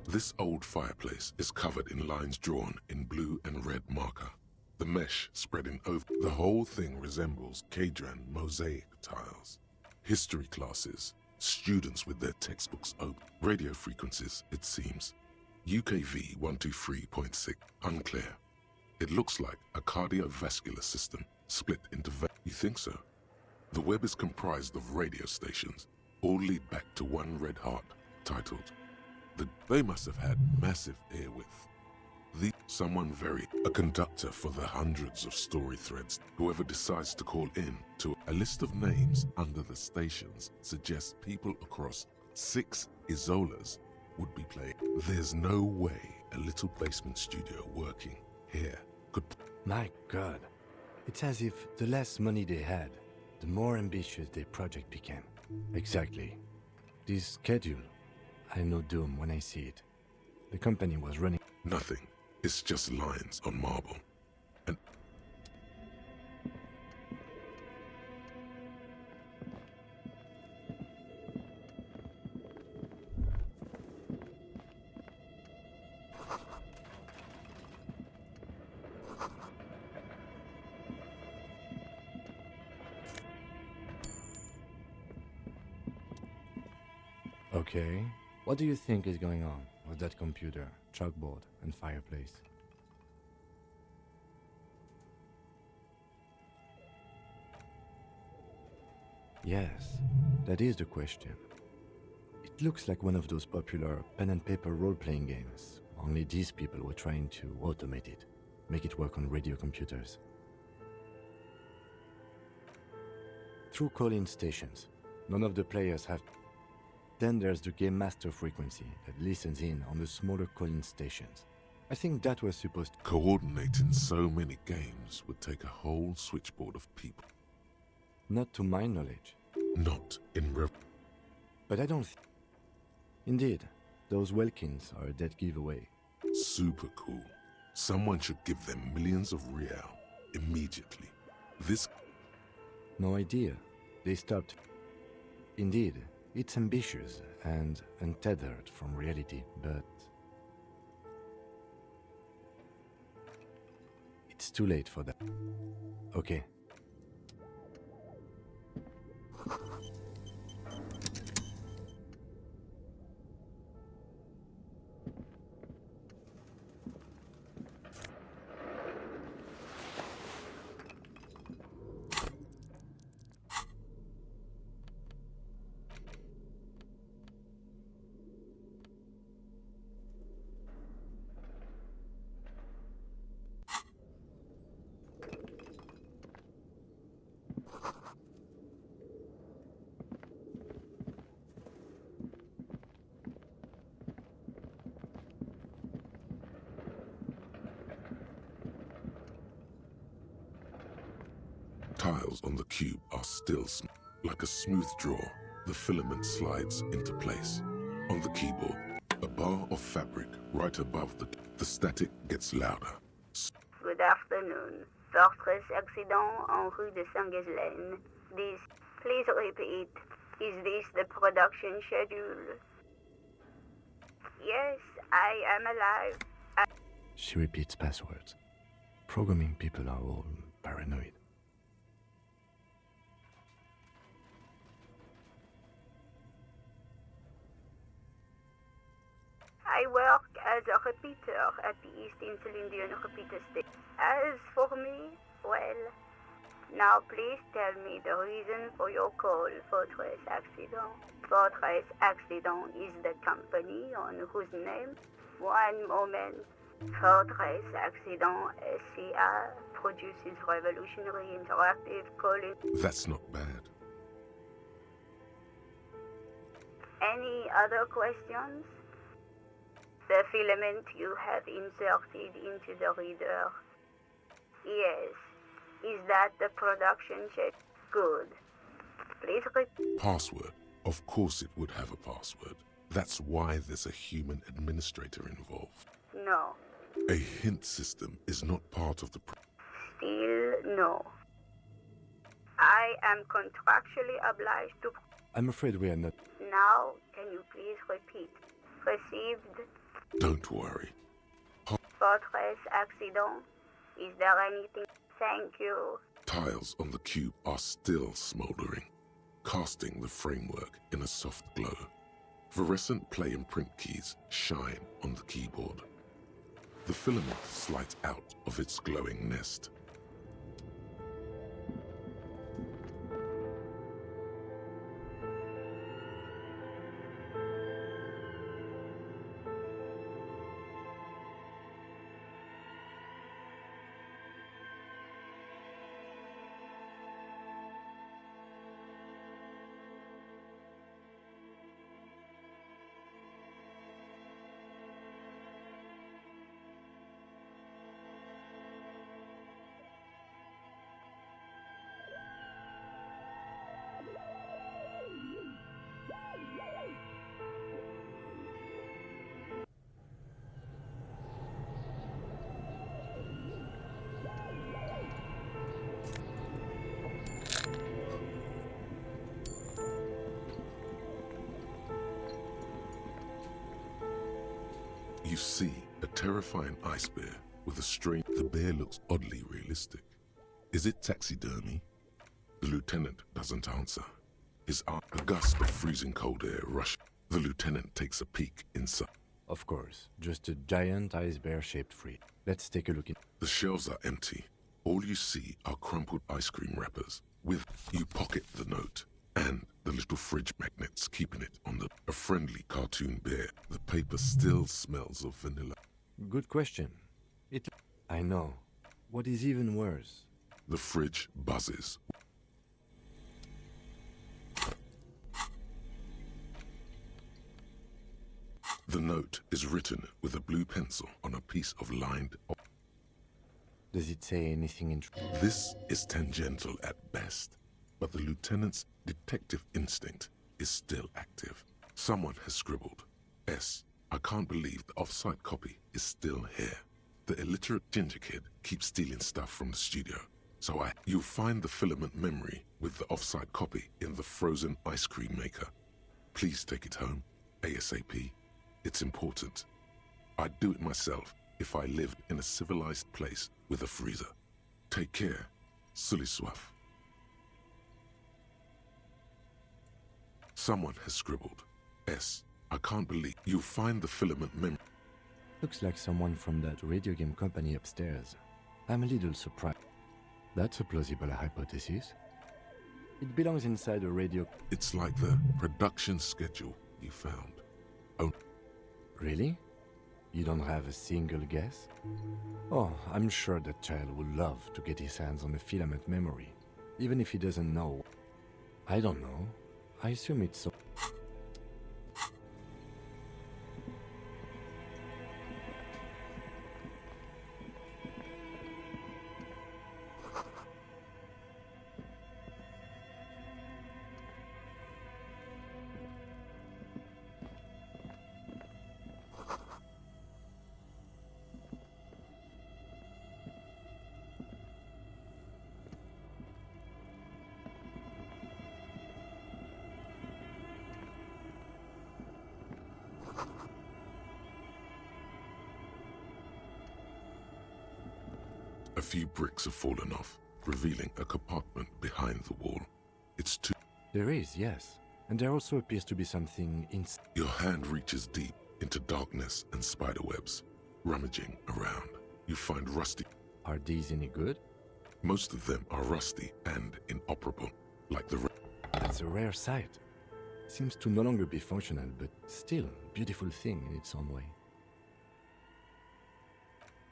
This old fireplace is covered in lines drawn in blue and red marker, the mesh spreading over. The whole thing resembles Kadran mosaic tiles. History classes, students with their textbooks open. Radio frequencies, it seems. UKV 123.6, unclear. It looks like a cardiovascular system split into... You think so? The web is comprised of radio stations, all lead back to one red heart, titled... They must have had massive air width. Someone a conductor for the hundreds of story threads. Whoever decides to call in to a list of names under the stations suggests people across 6 Isolas would be playing. There's no way a little basement studio working here could... My God. It's as if the less money they had, the more ambitious their project became. Exactly. This schedule, I know doom when I see it. The company was running... Nothing. It's just lines on marble. And... Okay. What do you think is going on with that computer, chalkboard, and fireplace? Yes, that is the question. It looks like one of those popular pen and paper role-playing games, only these people were trying to automate it, make it work on radio computers. Through call-in stations, none of the players have... Then there's the Game Master frequency that listens in on the smaller call-in stations. I think that was supposed to... Coordinating so many games would take a whole switchboard of people. Not to my knowledge. Not in But I don't... Indeed, those Welkins are a dead giveaway. Super cool. Someone should give them millions of real immediately. This... No idea. They stopped. Indeed, it's ambitious and untethered from reality, but... It's too late for that. Okay. Tiles on the cube are still like a smooth draw. The filament slides into place. On the keyboard, a bar of fabric right above the static gets louder. Good afternoon. Fortress accident en rue de Saint-Ghislaine. Please repeat. Is this the production schedule? Yes, I am alive. She repeats passwords. Programming people are all paranoid. I work as a repeater at the East Insulindian Repeater Station. As for me, well, now please tell me the reason for your call, Fortress Accident. Fortress Accident is the company on whose name? One moment. Fortress Accident SCA produces revolutionary interactive calling. That's not bad. Any other questions? The filament you have inserted into the reader. Yes. Is that the production check? Good. Please repeat. Password. Of course it would have a password. That's why there's a human administrator involved. No. A hint system is not part of the... Still no. I am contractually obliged to... I'm afraid we are not... Now, can you please repeat? Received... Don't worry. Fortress Accident. Is there anything? Thank you. Tiles on the cube are still smoldering, casting the framework in a soft glow. Fluorescent play and print keys shine on the keyboard. The filament slides out of its glowing nest. You see a terrifying ice bear with a string. The bear looks oddly realistic. Is it taxidermy? The lieutenant doesn't answer. A gust of freezing cold air rushes. The lieutenant takes a peek inside. Of course, just a giant ice bear-shaped freak. Let's take a look in. The shelves are empty. All you see are crumpled ice cream wrappers. You pocket the note and the little fridge magnets keeping it on a friendly cartoon bear. The paper still smells of vanilla. Good question. I know. What is even worse? The fridge buzzes. The note is written with a blue pencil on a piece of lined. Does it say anything interesting? This is tangential at best, but the lieutenant's detective instinct is still active. Someone has scribbled, S. I can't believe the off-site copy is still here. The illiterate ginger kid keeps stealing stuff from the studio. So you'll find the filament memory with the off-site copy in the frozen ice cream maker. Please take it home, ASAP. It's important. I'd do it myself if I lived in a civilized place with a freezer. Take care, Suliswaf. Someone has scribbled, S. I can't believe you'll find the filament memory. Looks like someone from that radio game company upstairs. I'm a little surprised. That's a plausible hypothesis. It belongs inside a radio... It's like the production schedule you found. Oh. Really? You don't have a single guess? Oh, I'm sure that child would love to get his hands on a filament memory, even if he doesn't know. I don't know. I assume it's so... A few bricks have fallen off, revealing a compartment behind the wall. It's too... There is, yes. And there also appears to be something inside. Your hand reaches deep into darkness and spiderwebs. Rummaging around, you find rusty... Are these any good? Most of them are rusty and inoperable, like the... That's a rare sight. Seems to no longer be functional, but still beautiful thing in its own way.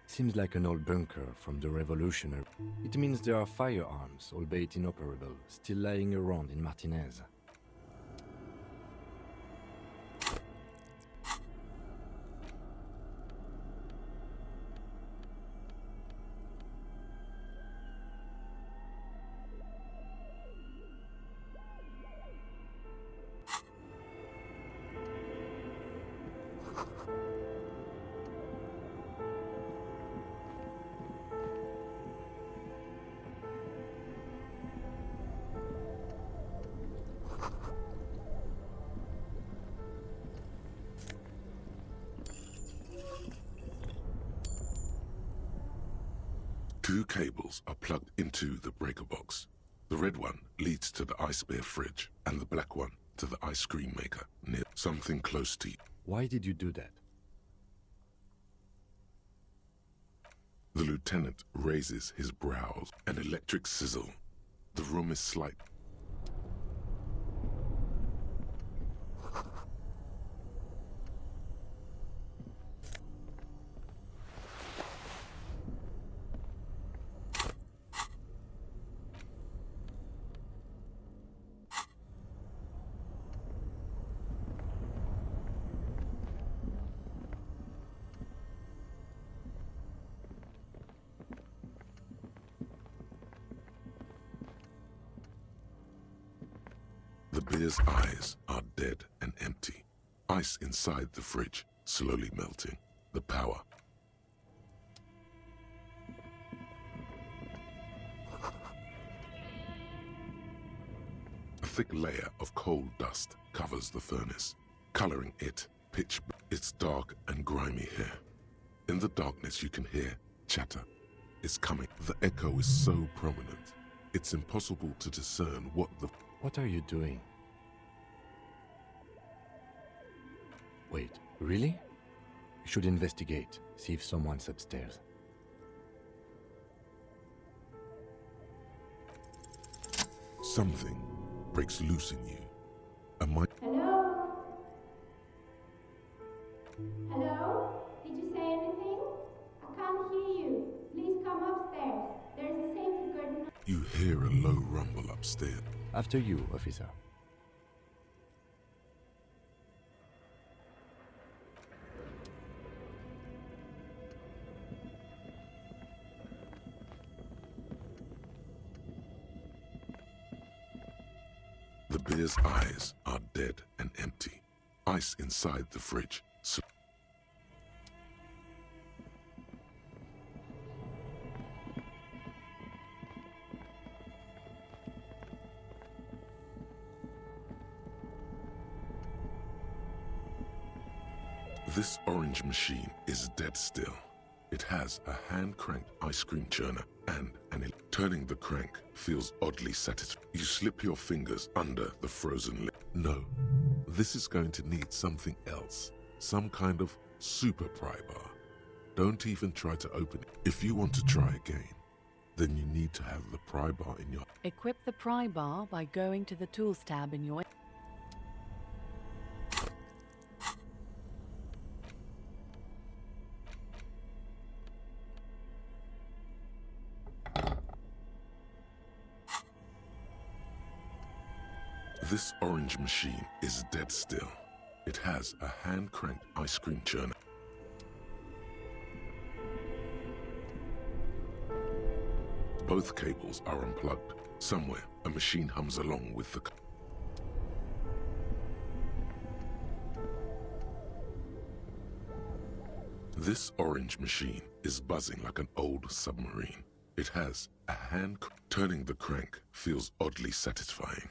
Seems like an old bunker from the Revolutionary. It means there are firearms, albeit inoperable, still lying around in Martinez. Two cables are plugged into the breaker box. The red one leads to the ice bear fridge, and the black one to the ice cream maker near something close to you. Why did you do that? The lieutenant raises his brows, an electric sizzle. The room is slight. The bear's eyes are dead and empty. Ice inside the fridge, slowly melting. The power. A thick layer of coal dust covers the furnace, coloring it pitch black. It's dark and grimy here. In the darkness you can hear chatter. It's coming. The echo is so prominent. It's impossible to discern what the... What are you doing? Wait, really? You should investigate, see if someone's upstairs. Something breaks loose in you. A mic... Hello? Hello? Did you say anything? I can't hear you. Please come upstairs. There's a safety curtain. You hear a low rumble upstairs. After you, officer. beer's eyes are dead and empty. Ice inside the fridge. This orange machine is dead still. It has a hand-cranked ice cream churner and turning the crank feels oddly satisfying. You slip your fingers under the frozen lid. No, this is going to need something else. Some kind of super pry bar. Don't even try to open it. If you want to try again, then you need to have the pry bar in your... Equip the pry bar by going to the Tools tab in your... This orange machine is dead still. It has a hand-cranked ice cream churner. Both cables are unplugged. Somewhere, a machine hums along with the... This orange machine is buzzing like an old submarine. It has a hand... Turning the crank feels oddly satisfying.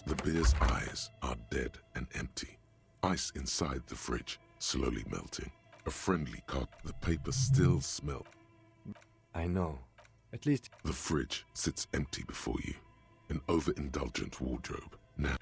The beer's eyes are dead and empty. Ice inside the fridge, slowly melting. A friendly cut. The paper still smells. I know. At least... The fridge sits empty before you. An overindulgent wardrobe. Now...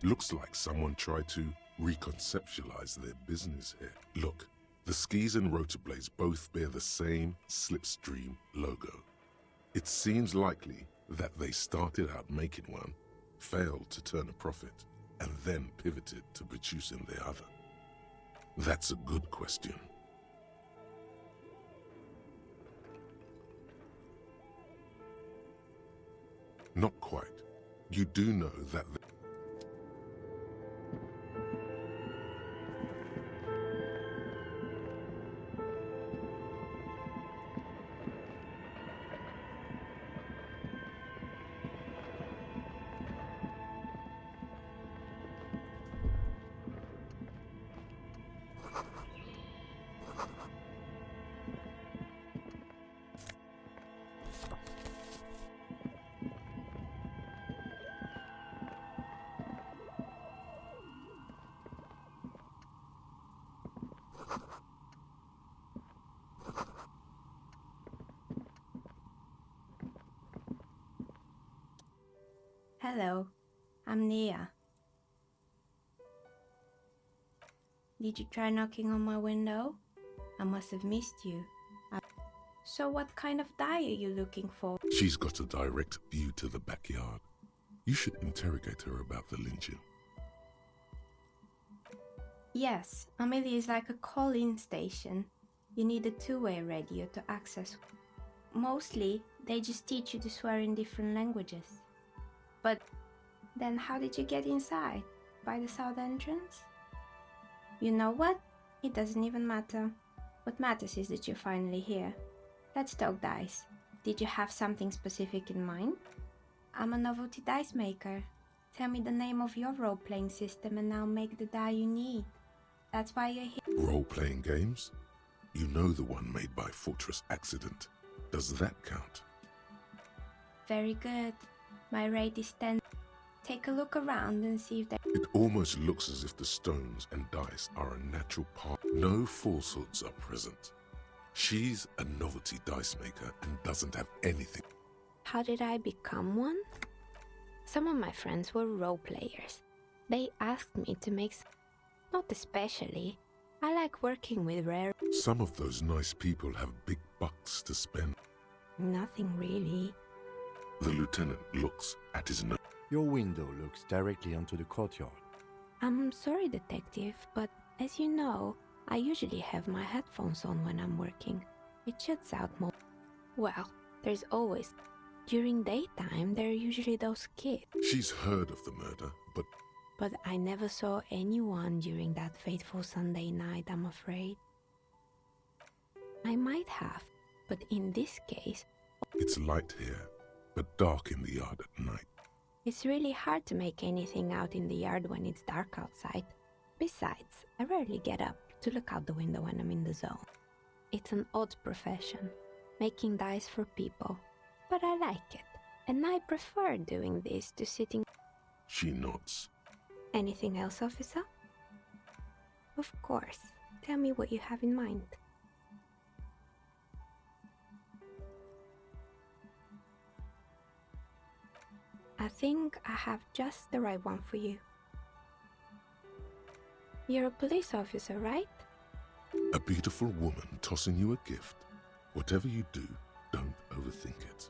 Looks like someone tried to reconceptualize their business here. Look, the skis and rotorblades both bear the same Slipstream logo. It seems likely that they started out making one, failed to turn a profit, and then pivoted to producing the other. That's a good question. Not quite. You do know that Hello, I'm Nia. Did you try knocking on my window? I must have missed you. So what kind of dye are you looking for? she's got a direct view to the backyard. You should interrogate her about the lynching. Yes, Amelie is like a call-in station. You need a two-way radio to access. Mostly, they just teach you to swear in different languages. But then how did you get inside? By the south entrance? You know what? It doesn't even matter. What matters is that you're finally here. Let's talk dice. Did you have something specific in mind? I'm a novelty dice maker. Tell me the name of your role-playing system and I'll make the die you need. That's why you're here. Role-playing games? You know the one made by Fortress Accident. Does that count? Very good. My rate is 10. Take a look around and see if they... It almost looks as if the stones and dice are a natural part. No falsehoods are present. She's a novelty dice maker and doesn't have anything. How did I become one? Some of my friends were role players. They asked me to make not especially. I like working with rare... Some of those nice people have big bucks to spend. Nothing really. The lieutenant looks at his nose. Your window looks directly onto the courtyard. I'm sorry, detective, but as you know, I usually have my headphones on when I'm working. It shuts out more. Well, there's always... During daytime, there are usually those kids. She's heard of the murder, But I never saw anyone during that fateful Sunday night, I'm afraid. I might have, but in this case... It's light here, but dark in the yard at night. It's really hard to make anything out in the yard when it's dark outside. Besides, I rarely get up to look out the window when I'm in the zone. It's an odd profession, making dice for people. But I like it, and I prefer doing this to sitting... She nods. Anything else, officer? Of course. Tell me what you have in mind. I think I have just the right one for you. You're a police officer, right? A beautiful woman tossing you a gift. Whatever you do, don't overthink it.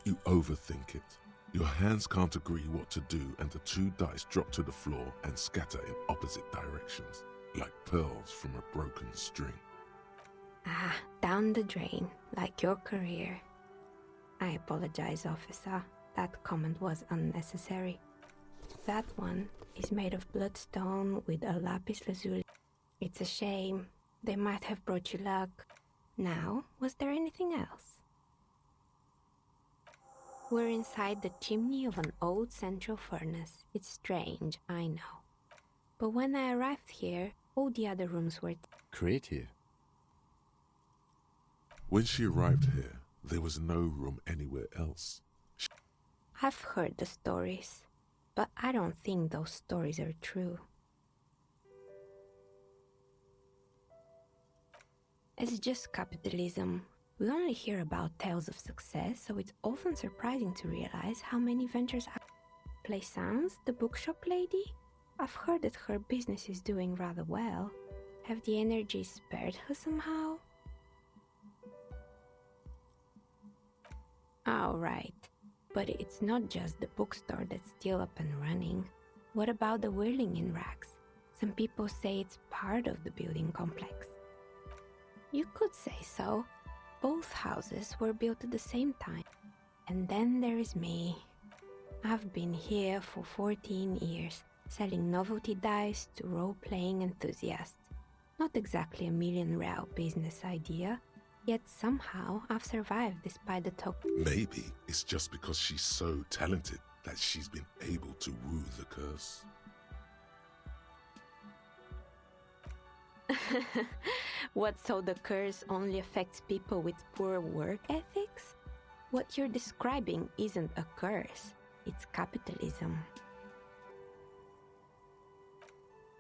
You overthink it. Your hands can't agree what to do, and the two dice drop to the floor and scatter in opposite directions, like pearls from a broken string. Ah, down the drain, like your career. I apologize, officer. That comment was unnecessary. That one is made of bloodstone with a lapis lazuli. It's a shame. They might have brought you luck. Now, was there anything else? We're inside the chimney of an old central furnace. It's strange, I know. But when I arrived here, all the other rooms were... Creative. When she arrived here, there was no room anywhere else. I've heard the stories, but I don't think those stories are true. It's just capitalism. We only hear about tales of success, so it's often surprising to realize how many ventures Plaisance, the bookshop lady? I've heard that her business is doing rather well. Have the energies spared her somehow? Oh, right. But it's not just the bookstore that's still up and running. What about the whirling in rags? Some people say it's part of the building complex. You could say so. Both houses were built at the same time. And then there is me. I've been here for 14 years, selling novelty dice to role-playing enthusiasts. Not exactly a million-real business idea, yet somehow I've survived despite the talk. Maybe it's just because she's so talented that she's been able to woo the curse. What, so the curse only affects people with poor work ethics? What you're describing isn't a curse, it's capitalism.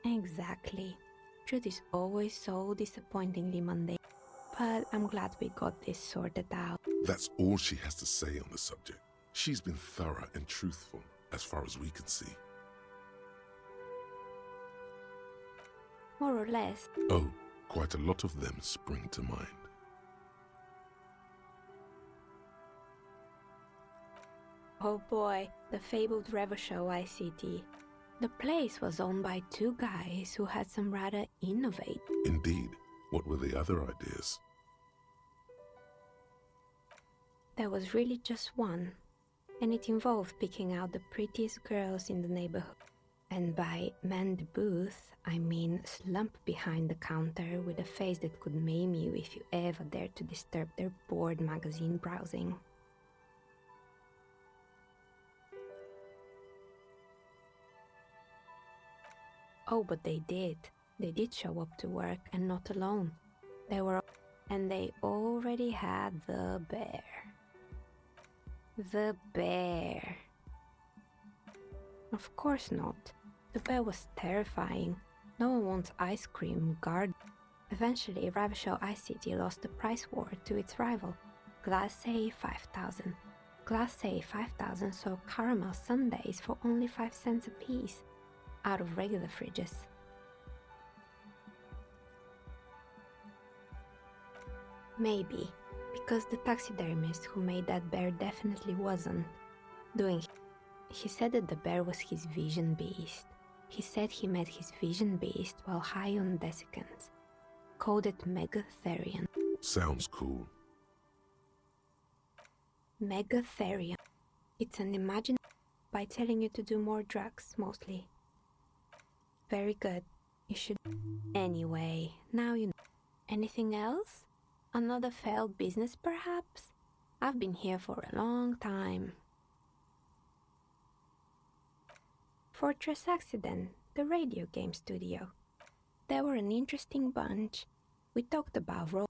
Exactly. Truth is always so disappointingly mundane. But I'm glad we got this sorted out. That's all she has to say on the subject. She's been thorough and truthful, as far as we can see. More or less. Oh, quite a lot of them spring to mind. Oh boy, the fabled Revachol ICT. The place was owned by two guys who had some rather innovative. Indeed. What were the other ideas? There was really just one, and it involved picking out the prettiest girls in the neighborhood. And by man the booth, I mean slump behind the counter with a face that could maim you if you ever dared to disturb their bored magazine browsing. Oh, but they did. They did show up to work, and not alone. And they already had the bear. The bear. Of course not. The bear was terrifying. No one wants ice cream, guard. Eventually, Revachol ICT lost the price war to its rival, Glacé 5000. Glacé 5000 sold caramel sundaes for only 5 cents a piece, out of regular fridges. Maybe, because the taxidermist who made that bear definitely wasn't doing. He said that the bear was his vision beast. He said he met his vision beast while high on desiccants. Called it Megatherium. Sounds cool. Megatherium. It's an imagination by telling you to do more drugs, mostly. Very good. You should. Anyway, now you know. Anything else? Another failed business, perhaps? I've been here for a long time. Fortress Accident, the radio game studio. They were an interesting bunch. We talked about role.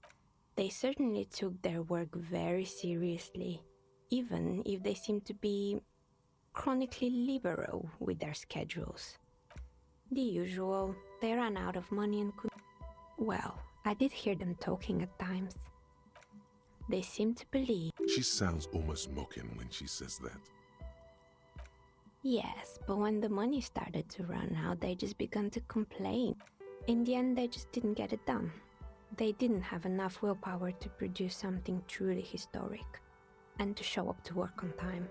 They certainly took their work very seriously, even if they seemed to be chronically liberal with their schedules. The usual, they ran out of money and could. Well, I did hear them talking at times. They seemed to believe. She sounds almost mocking when she says that. Yes, but when the money started to run out, they just began to complain. In the end, they just didn't get it done. They didn't have enough willpower to produce something truly historic, and to show up to work on time.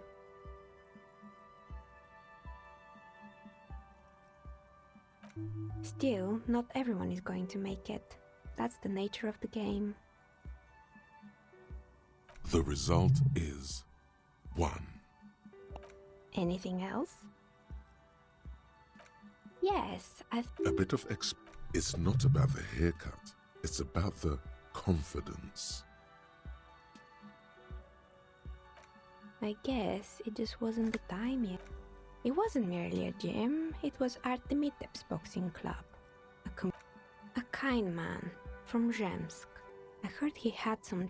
Still, not everyone is going to make it. That's the nature of the game. The result is 1. Anything else? Yes, A bit of It's not about the haircut. It's about the confidence. I guess it just wasn't the time yet. It wasn't merely a gym, it was Artemitep's boxing club. A kind man from Zemsk. I heard he had some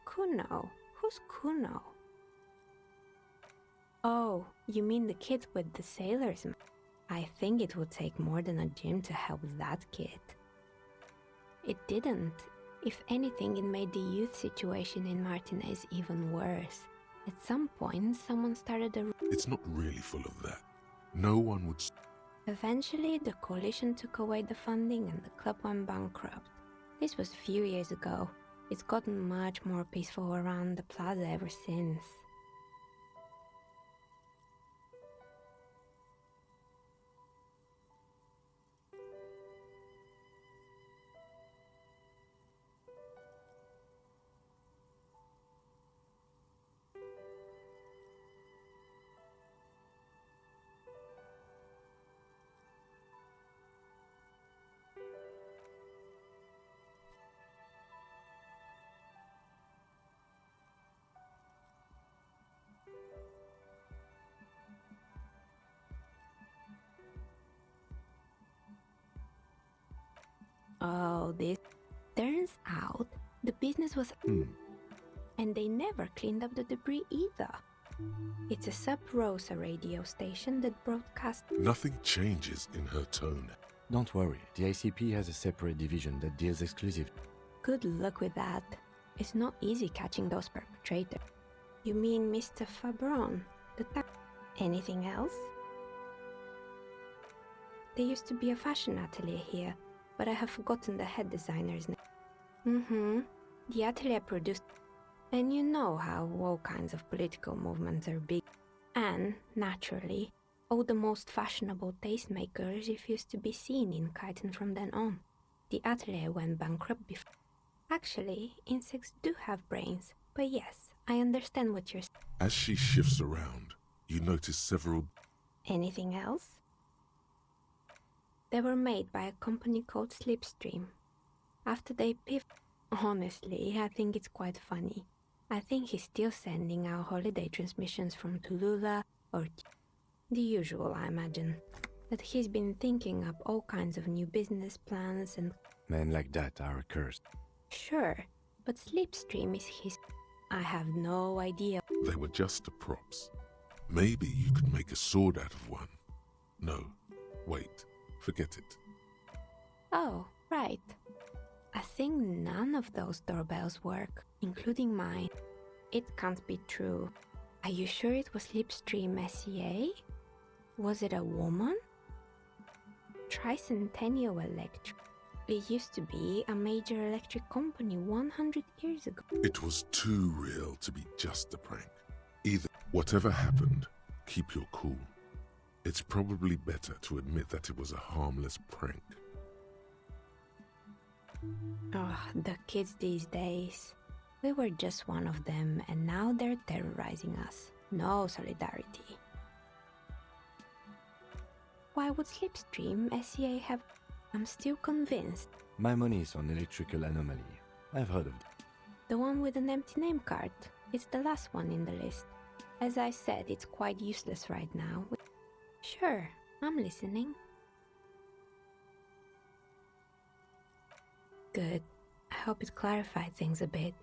Kuno. Who's Kuno? Oh, you mean the kid with the sailor's mask? I think it would take more than a gym to help that kid. It didn't. If anything, it made the youth situation in Martinez even worse. At some point, someone started a It's not really full of that. No one would... Eventually, the coalition took away the funding and the club went bankrupt. This was a few years ago. It's gotten much more peaceful around the plaza ever since. Oh, this turns out the business was... And they never cleaned up the debris either. It's a sub-Rosa radio station that broadcasts... Nothing changes in her tone. Don't worry, the ICP has a separate division that deals exclusively. Good luck with that. It's not easy catching those perpetrators. You mean Mr. Fabron? Anything else? There used to be a fashion atelier here, but I have forgotten the head designer's name. The atelier produced... And you know how all kinds of political movements are big. And, naturally, all the most fashionable tastemakers refused to be seen in Kyton from then on. The atelier went bankrupt before. Actually, insects do have brains, but yes, I understand what you're saying. As she shifts around, you notice several... Anything else? They were made by a company called Slipstream. After they pivoted... Honestly, I think it's quite funny. I think he's still sending out holiday transmissions from Tulula or... The usual, I imagine. But he's been thinking up all kinds of new business plans and... Men like that are accursed. Sure, but Slipstream is his... I have no idea. They were just the props. Maybe you could make a sword out of one. No, wait, forget it. Oh, right. I think none of those doorbells work, including mine. It can't be true. Are you sure it was Slipstream SCA? Was it a woman? Tricentennial Electric. It used to be a major electric company 100 years ago. It was too real to be just a prank. Either, whatever happened, keep your cool. It's probably better to admit that it was a harmless prank. Oh, the kids these days. We were just one of them, and now they're terrorizing us. No solidarity. Why would Slipstream SCA have... I'm still convinced. My money is on electrical anomaly. I've heard of it. The one with an empty name card. It's the last one in the list. As I said, it's quite useless right now. Sure, I'm listening. Good. I hope it clarified things a bit.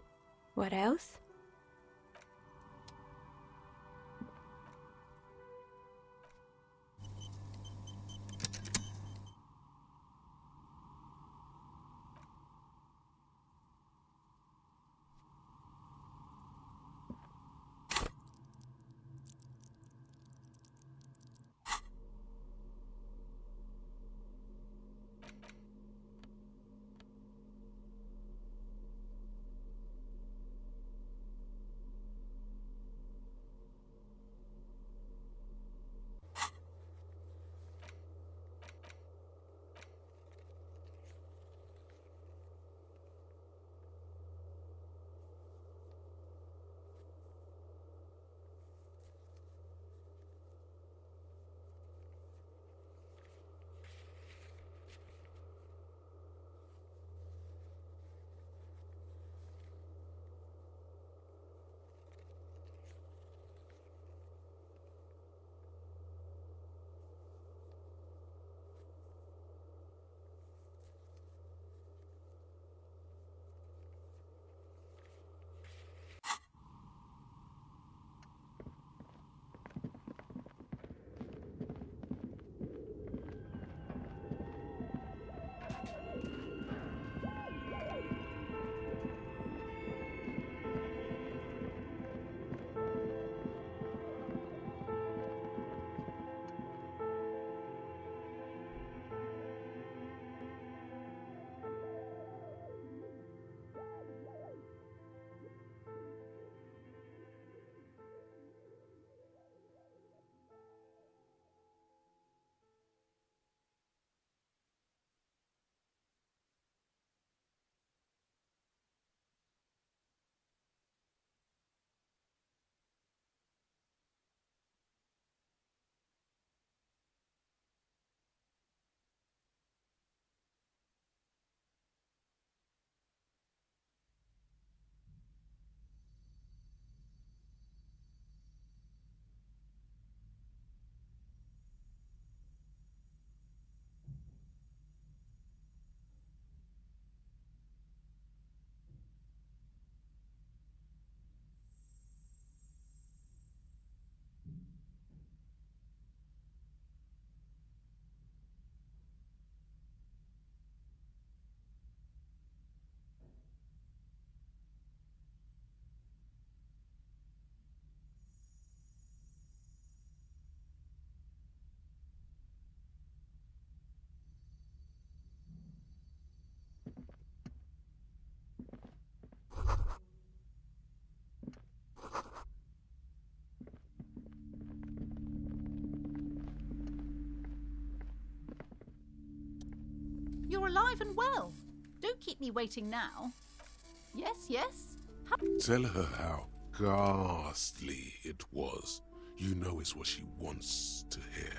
What else? alive and well. Don't keep me waiting now. Yes, yes. Tell her how ghastly it was. You know it's what she wants to hear.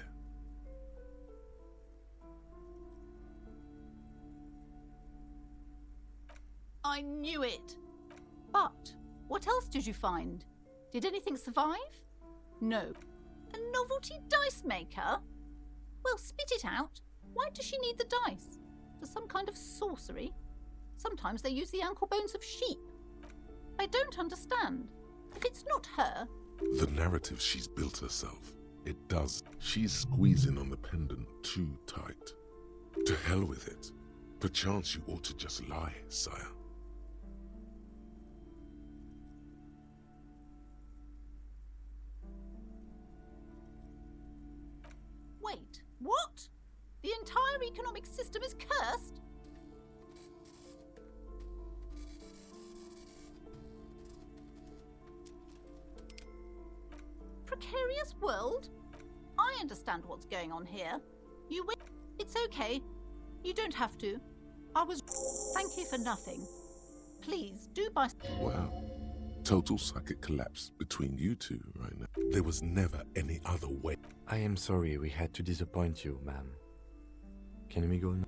I knew it. But what else did you find? Did anything survive? No. A novelty dice maker? Well, spit it out. Why does she need the dice? For some kind of sorcery? Sometimes they use the ankle bones of sheep. I don't understand. If it's not her... The narrative she's built herself. It does. She's squeezing on the pendant too tight. To hell with it. Perchance you ought to just lie, sire. Wait, what? The entire economic system is cursed? Precarious world? I understand what's going on here. You win. It's okay. You don't have to. I was... Thank you for nothing. Please, do buy... Wow. Total psychic collapse between you two right now. There was never any other way. I am sorry we had to disappoint you, ma'am. Can we go now?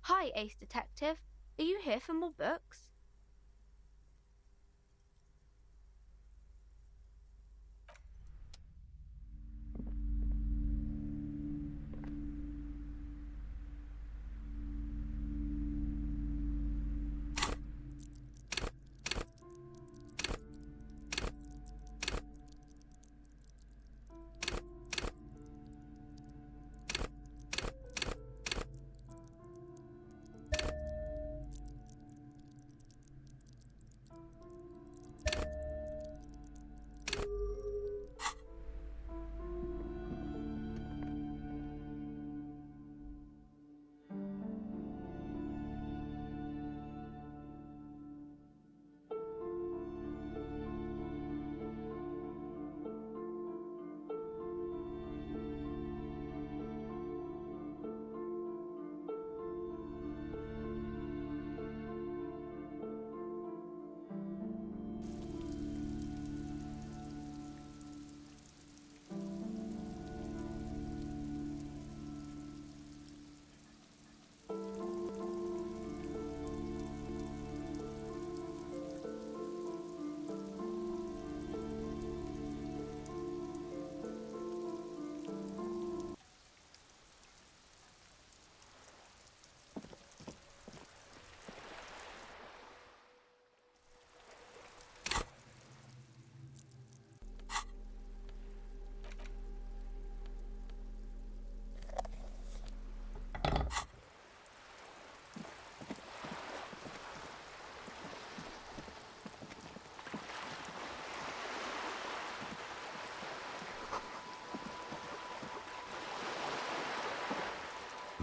Hi, Ace Detective. Are you here for more books?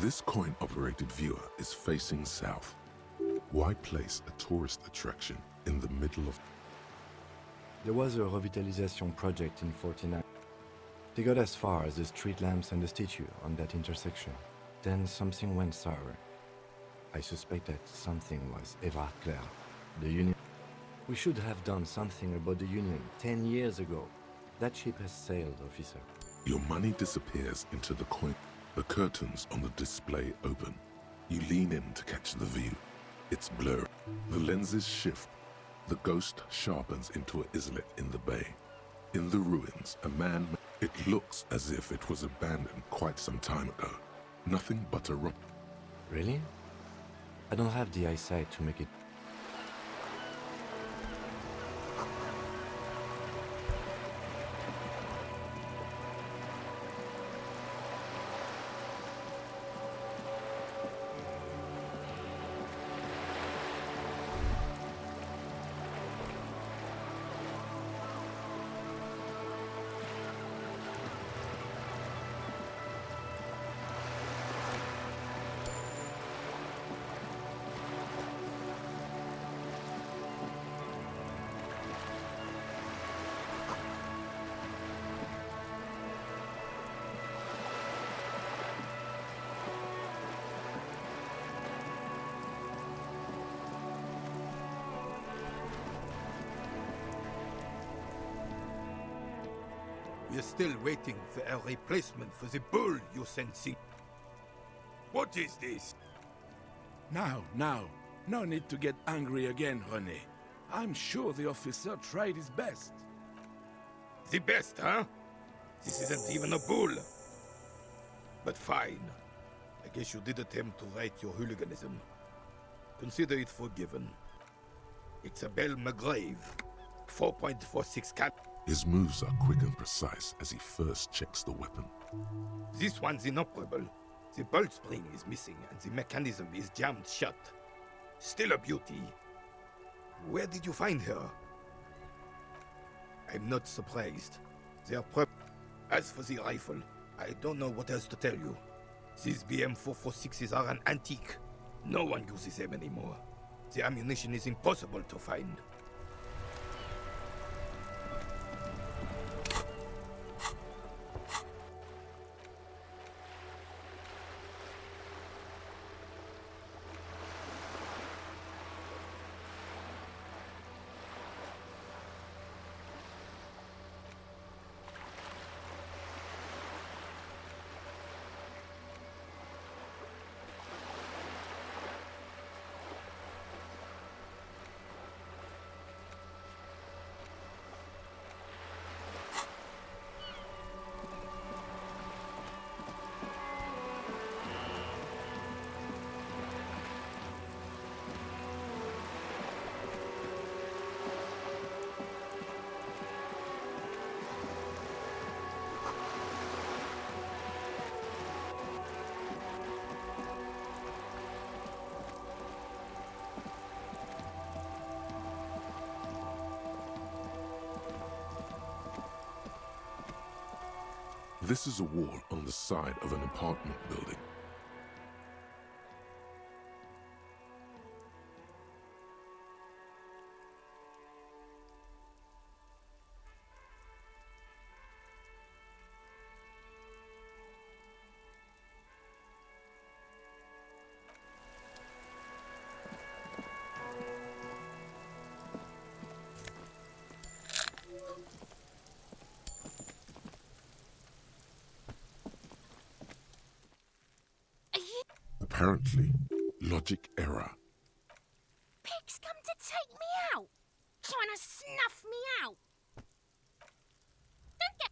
This coin-operated viewer is facing south. Why place a tourist attraction in the middle of... There was a revitalization project in 49. They got as far as the street lamps and the statue on that intersection. Then something went sour. I suspect that something was Eva Claire, the Union. We should have done something about the Union 10 years ago. That ship has sailed, officer. Your money disappears into the coin. The curtains on the display open. You lean in to catch the view. It's blurry. The lenses shift. The ghost sharpens into an islet in the bay. In the ruins, a man... It looks as if it was abandoned quite some time ago. Nothing but a rock. Really? I don't have the eyesight to make it... We're still waiting for a replacement for the bull you sent see. What is this? Now. No need to get angry again, René. I'm sure the officer tried his best. The best, huh? This isn't even a bull. But fine. I guess you did attempt to right your hooliganism. Consider it forgiven. It's a Belle McGrave. 4.46 cat. His moves are quick and precise as he first checks the weapon. This one's inoperable. The bolt spring is missing and the mechanism is jammed shut. Still a beauty. Where did you find her? I'm not surprised. They are As for the rifle, I don't know what else to tell you. These BM-446s are an antique. No one uses them anymore. The ammunition is impossible to find. This is a wall on the side of an apartment building. Apparently, logic error. Pig's come to take me out! Trying to snuff me out! Don't get...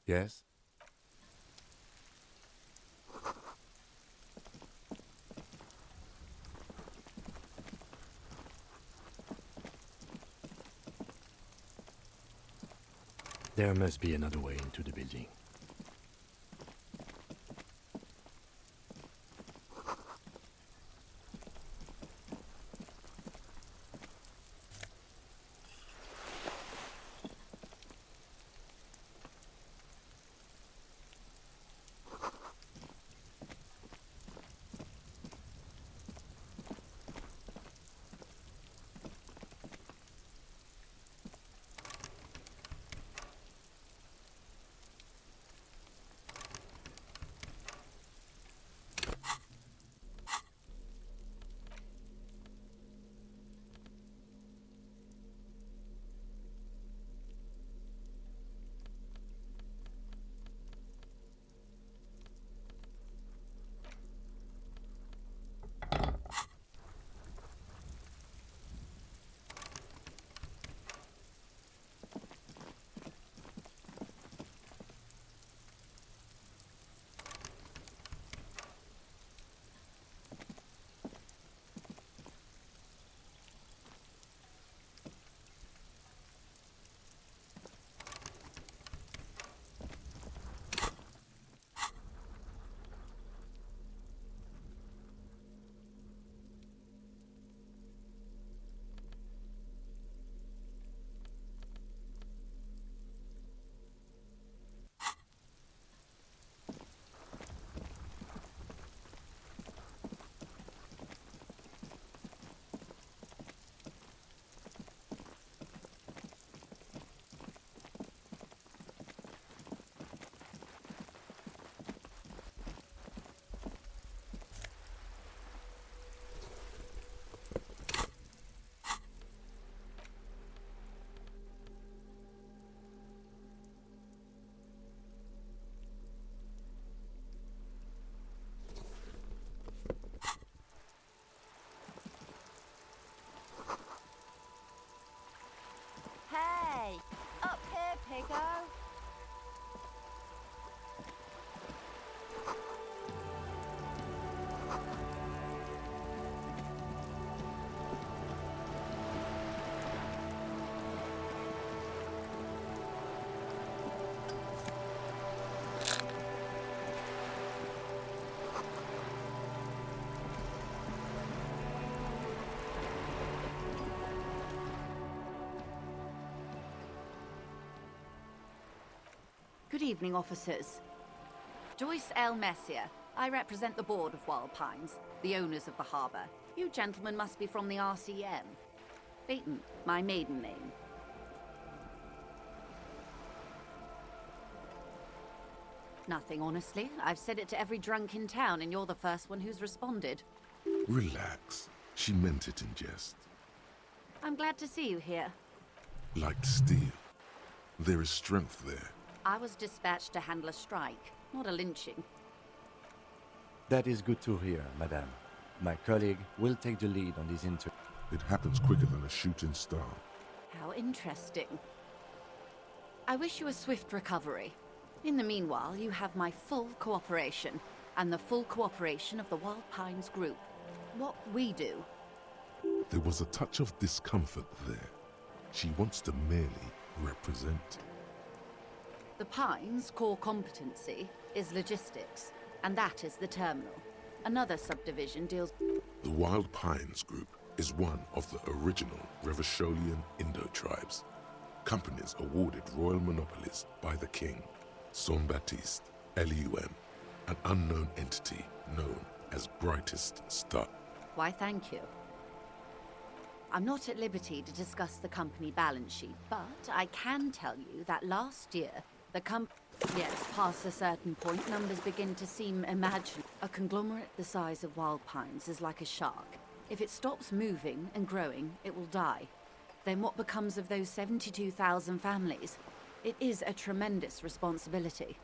Yes? There must be another way into the building. evening, officers. Joyce L. Messier. I represent the board of Wild Pines, the owners of the harbour. You gentlemen must be from the RCM. Peyton, my maiden name. Nothing, honestly. I've said it to every drunk in town, and you're the first one who's responded. Relax. She meant it in jest. I'm glad to see you here. Like steel. There is strength there. I was dispatched to handle a strike, not a lynching. That is good to hear, madame. My colleague will take the lead on this interview. It happens quicker than a shooting star. How interesting. I wish you a swift recovery. In the meanwhile, you have my full cooperation, and the full cooperation of the Wild Pines group. What we do. There was a touch of discomfort there. She wants to merely represent. The Pines' core competency is logistics, and that is the terminal. Another subdivision deals... The Wild Pines Group is one of the original Revacholian Indo-tribes. Companies awarded royal monopolies by the king. Saint-Baptiste, LUM, an unknown entity known as Brightest Star. Why, thank you. I'm not at liberty to discuss the company balance sheet, but I can tell you that last year, the company... Yes, past a certain point, numbers begin to seem imaginable. A conglomerate the size of Wild Pines is like a shark. If it stops moving and growing, it will die. Then what becomes of those 72,000 families? It is a tremendous responsibility.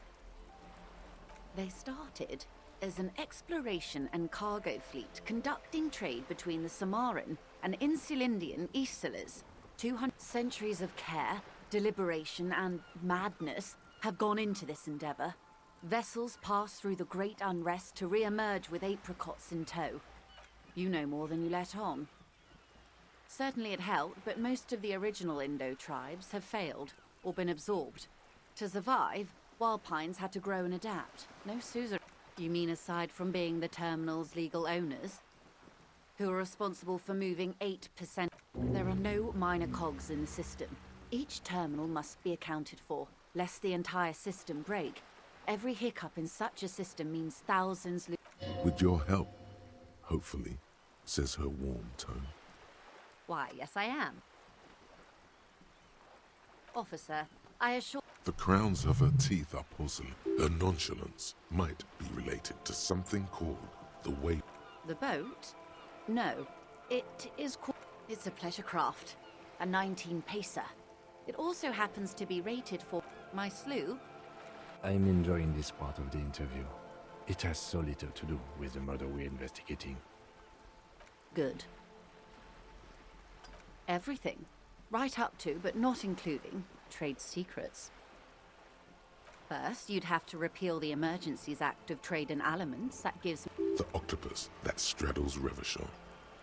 They started as an exploration and cargo fleet conducting trade between the Samaran and Insulindian Isolas. 200 centuries of care, deliberation, and madness have gone into this endeavor. Vessels pass through the great unrest to re-emerge with apricots in tow. You know more than you let on. Certainly it helped, but most of the original Indo tribes have failed or been absorbed. To survive, Wild Pines had to grow and adapt. No Susan. You mean aside from being the terminal's legal owners, who are responsible for moving 8%? There are no minor cogs in the system. Each terminal must be accounted for, lest the entire system break. Every hiccup in such a system means thousands lose. With your help, hopefully, says her warm tone. Why, yes I am. Officer, I assure... The crowns of her teeth are porcelain. Her nonchalance might be related to something called the way... The boat? No. It is called... It's a pleasure craft. A 19-pacer. It also happens to be rated for... My slough? I'm enjoying this part of the interview. It has so little to do with the murder we're investigating. Good. Everything. Right up to, but not including, trade secrets. First, you'd have to repeal the Emergencies Act of Trade in Aliments. That gives... The octopus that straddles Revachol.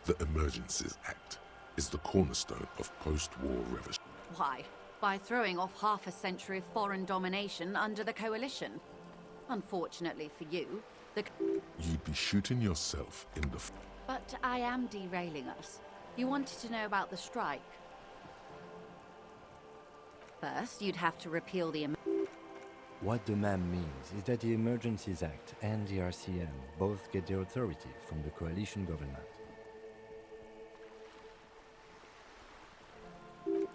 The Emergencies Act is the cornerstone of post-war Revachol. Why? By throwing off half a century of foreign domination under the coalition. Unfortunately for you, the... You'd be shooting yourself in the... But I am derailing us. You wanted to know about the strike. First, you'd have to repeal the... What the ma'am means is that the Emergencies Act and the RCM both get their authority from the coalition government.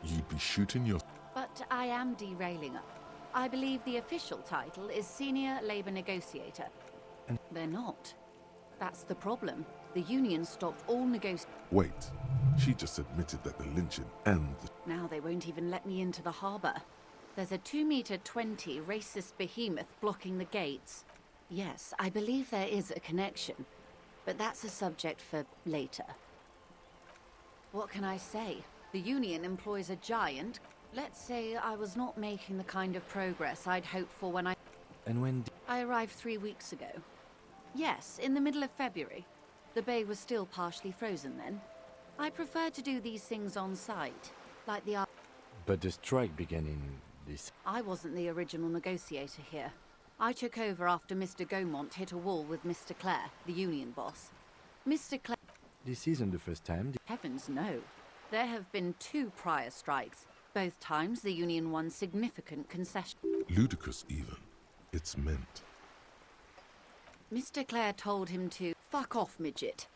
You'd be shooting your... But I am derailing us. I believe the official title is Senior Labor Negotiator. And they're not. That's the problem. The union stopped all negotiations. Wait. She just admitted that the lynching and the... Now they won't even let me into the harbour. There's a 2-meter-20 racist behemoth blocking the gates. Yes, I believe there is a connection. But that's a subject for later. What can I say? The union employs a giant. Let's say I was not making the kind of progress I'd hoped for when I... And when... I arrived 3 weeks ago. Yes, in the middle of February. The bay was still partially frozen then. I prefer to do these things on site, like the... But the strike began in this... I wasn't the original negotiator here. I took over after Mr. Gaumont hit a wall with Mr. Clare, the union boss. Mr. Clare... This isn't the first time... Heavens, no. There have been 2 prior strikes. Both times the union won significant concessions. Ludicrous even. It's meant. Mr. Clare told him to fuck off, midget.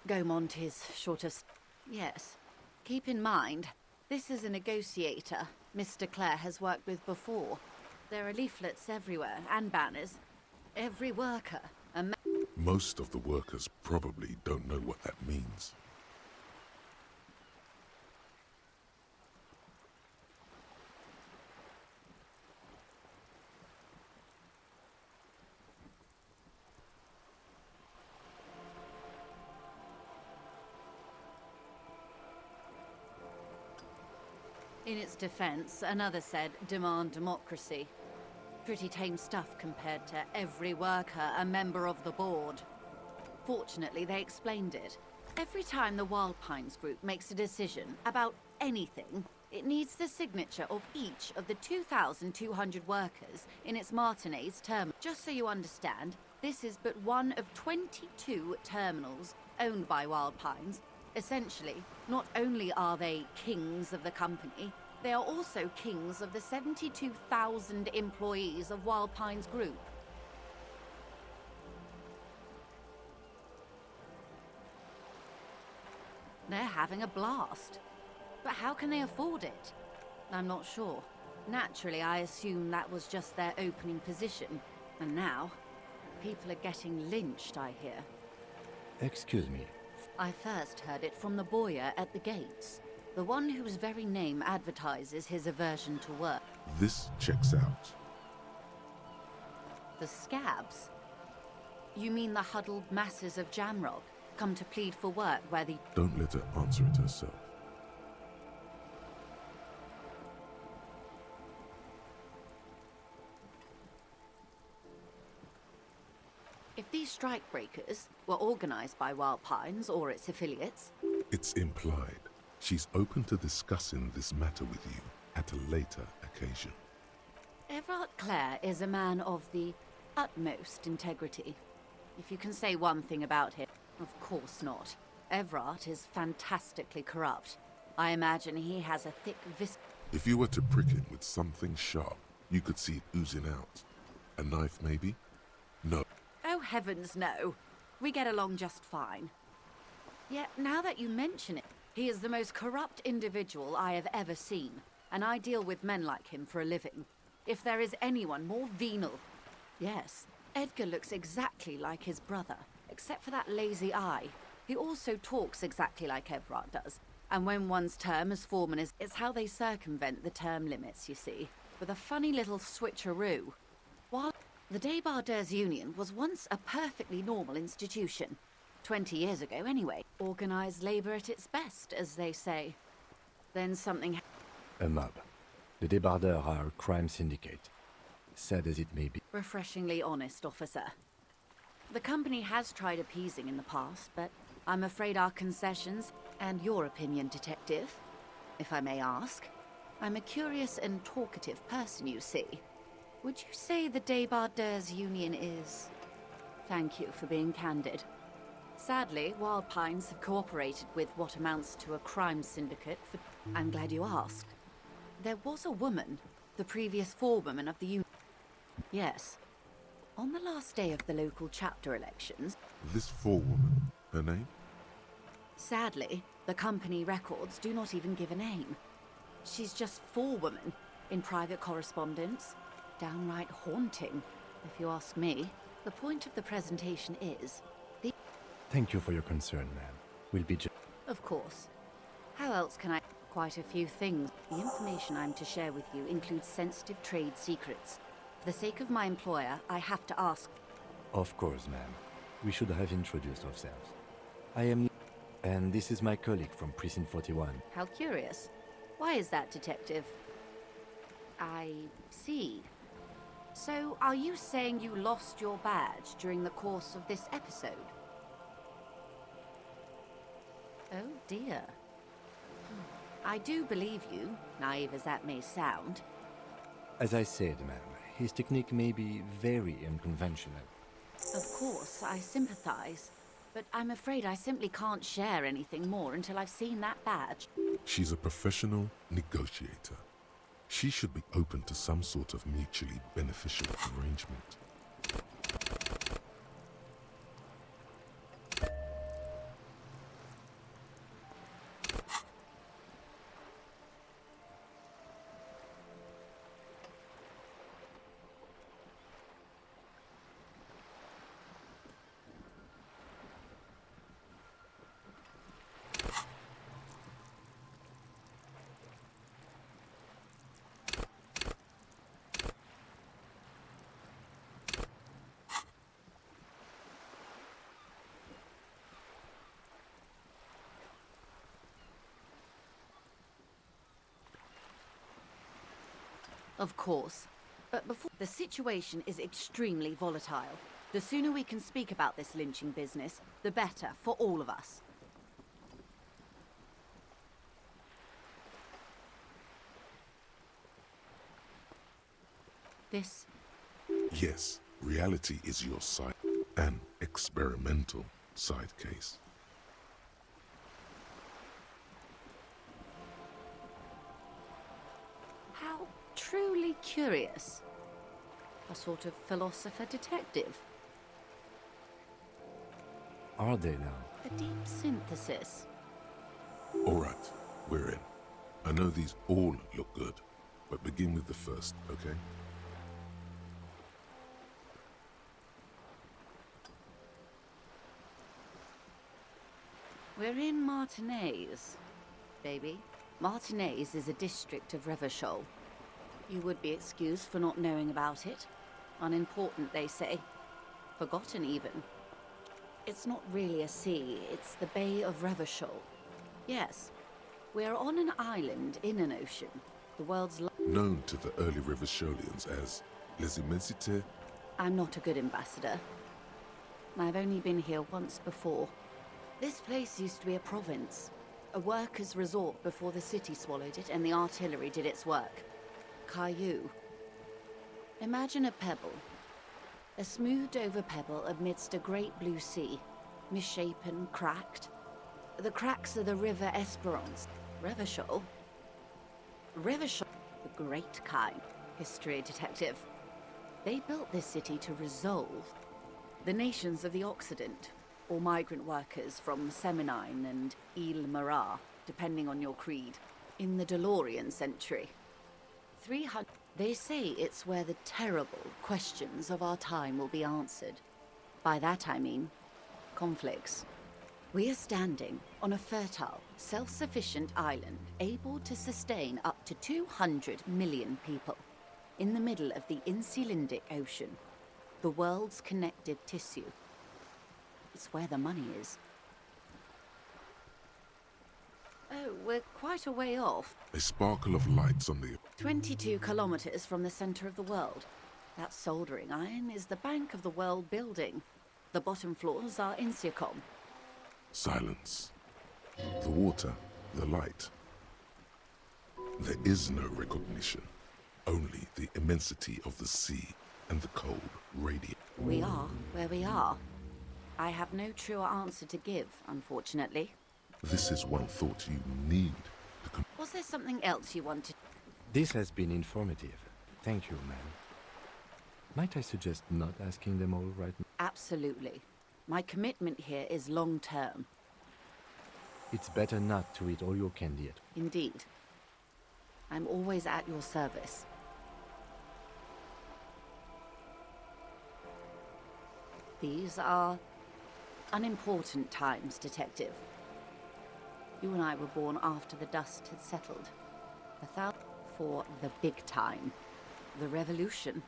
Gaumont is shortest. Yes. Keep in mind, this is a negotiator Mr. Clare has worked with before. There are leaflets everywhere, and banners. Every worker. Most of the workers probably don't know what that means. In its defense, another said, demand democracy. Pretty tame stuff compared to every worker a member of the board. Fortunately, they explained it. Every time the Wild Pines group makes a decision about anything, it needs the signature of each of the 2,200 workers in its Martinez terminal. Just so you understand, this is but one of 22 terminals owned by Wild Pines. Essentially, not only are they kings of the company, they are also kings of the 72,000 employees of Wild Pines Group. They're having a blast. But how can they afford it? I'm not sure. Naturally, I assume that was just their opening position. And now, people are getting lynched, I hear. Excuse me. I first heard it from the bowyer at the gates. The one whose very name advertises his aversion to work. This checks out. The scabs? You mean the huddled masses of Jamrock, come to plead for work where the... Don't let her answer it herself. If these strikebreakers were organized by Wild Pines or its affiliates... It's implied. She's open to discussing this matter with you at a later occasion. Everard Clare is a man of the utmost integrity. If you can say one thing about him, of course not. Everard is fantastically corrupt. I imagine he has a thick If you were to prick him with something sharp, you could see it oozing out. A knife, maybe? No. Oh, heavens, no. We get along just fine. Yet, now that you mention it, he is the most corrupt individual I have ever seen, and I deal with men like him for a living. If there is anyone more venal... Yes, Edgar looks exactly like his brother, except for that lazy eye. He also talks exactly like Everard does. And when one's term as foreman is... It's how they circumvent the term limits, you see, with a funny little switcheroo. While the Débardeurs Union was once a perfectly normal institution. 20 years ago, anyway. Organized labor at its best, as they say. Then something... A mob. The Débardeurs are a crime syndicate. Sad as it may be. Refreshingly honest, officer. The company has tried appeasing in the past, but I'm afraid our concessions... And your opinion, detective, if I may ask. I'm a curious and talkative person, you see. Would you say the Débardeurs Union is... Thank you for being candid. Sadly, Wild Pines have cooperated with what amounts to a crime syndicate for... I'm glad you asked. There was a woman, the previous forewoman of the union. Yes. On the last day of the local chapter elections... This forewoman, her name? Sadly, the company records do not even give a name. She's just forewoman in private correspondence. Downright haunting, if you ask me. The point of the presentation is... Thank you for your concern, ma'am. We'll be Of course. How else can I... Quite a few things. The information I'm to share with you includes sensitive trade secrets. For the sake of my employer, I have to ask... Of course, ma'am. We should have introduced ourselves. I am... And this is my colleague from Precinct 41. How curious. Why is that, detective? I see. So, are you saying you lost your badge during the course of this episode? Oh dear. I do believe you, naive as that may sound. As I said, ma'am, his technique may be very unconventional. Of course, I sympathize. But I'm afraid I simply can't share anything more until I've seen that badge. She's a professional negotiator. She should be open to some sort of mutually beneficial arrangement. Of course. But before... The situation is extremely volatile. The sooner we can speak about this lynching business, the better for all of us. This... Yes, reality is your side. An experimental side case. How truly curious. A sort of philosopher detective. Are they now? A deep synthesis. All right, we're in. I know these all look good, but begin with the first, okay? We're in Martinez, baby. Martinez is a district of Revachol. You would be excused for not knowing about it. Unimportant, they say. Forgotten, even. It's not really a sea, it's the Bay of Revachol. Yes, we're on an island in an ocean. The world's... Known to the early Revacholians as Les Immensités. I'm not a good ambassador. I've only been here once before. This place used to be a province. A workers' resort before the city swallowed it and the artillery did its work. Caillou. Imagine a pebble. A smoothed-over pebble amidst a great blue sea. Misshapen, cracked. The cracks are the river Esperance. Revachol? Revachol, the great kind. History detective. They built this city to resolve the nations of the Occident, or migrant workers from Seminine and Ile-Marat, depending on your creed, in the DeLorean century. 300... They say it's where the terrible questions of our time will be answered. By that I mean conflicts. We are standing on a fertile, self-sufficient island able to sustain up to 200 million people in the middle of the Insulindic Ocean, the world's connective tissue. It's where the money is. Oh, we're quite a way off. A sparkle of lights on the... 22 kilometers from the center of the world. That soldering iron is the bank of the world building. The bottom floors are Insiacom. Silence. The water, the light. There is no recognition. Only the immensity of the sea and the cold radiant. We are where we are. I have no truer answer to give, unfortunately. This is one thought you need to... Was there something else you wanted? This has been informative. Thank you, ma'am. Might I suggest not asking them all right now? Absolutely. My commitment here is long-term. It's better not to eat all your candy at... Indeed. I'm always at your service. These are unimportant times, Detective. You and I were born after the dust had settled. For the big time. The revolution.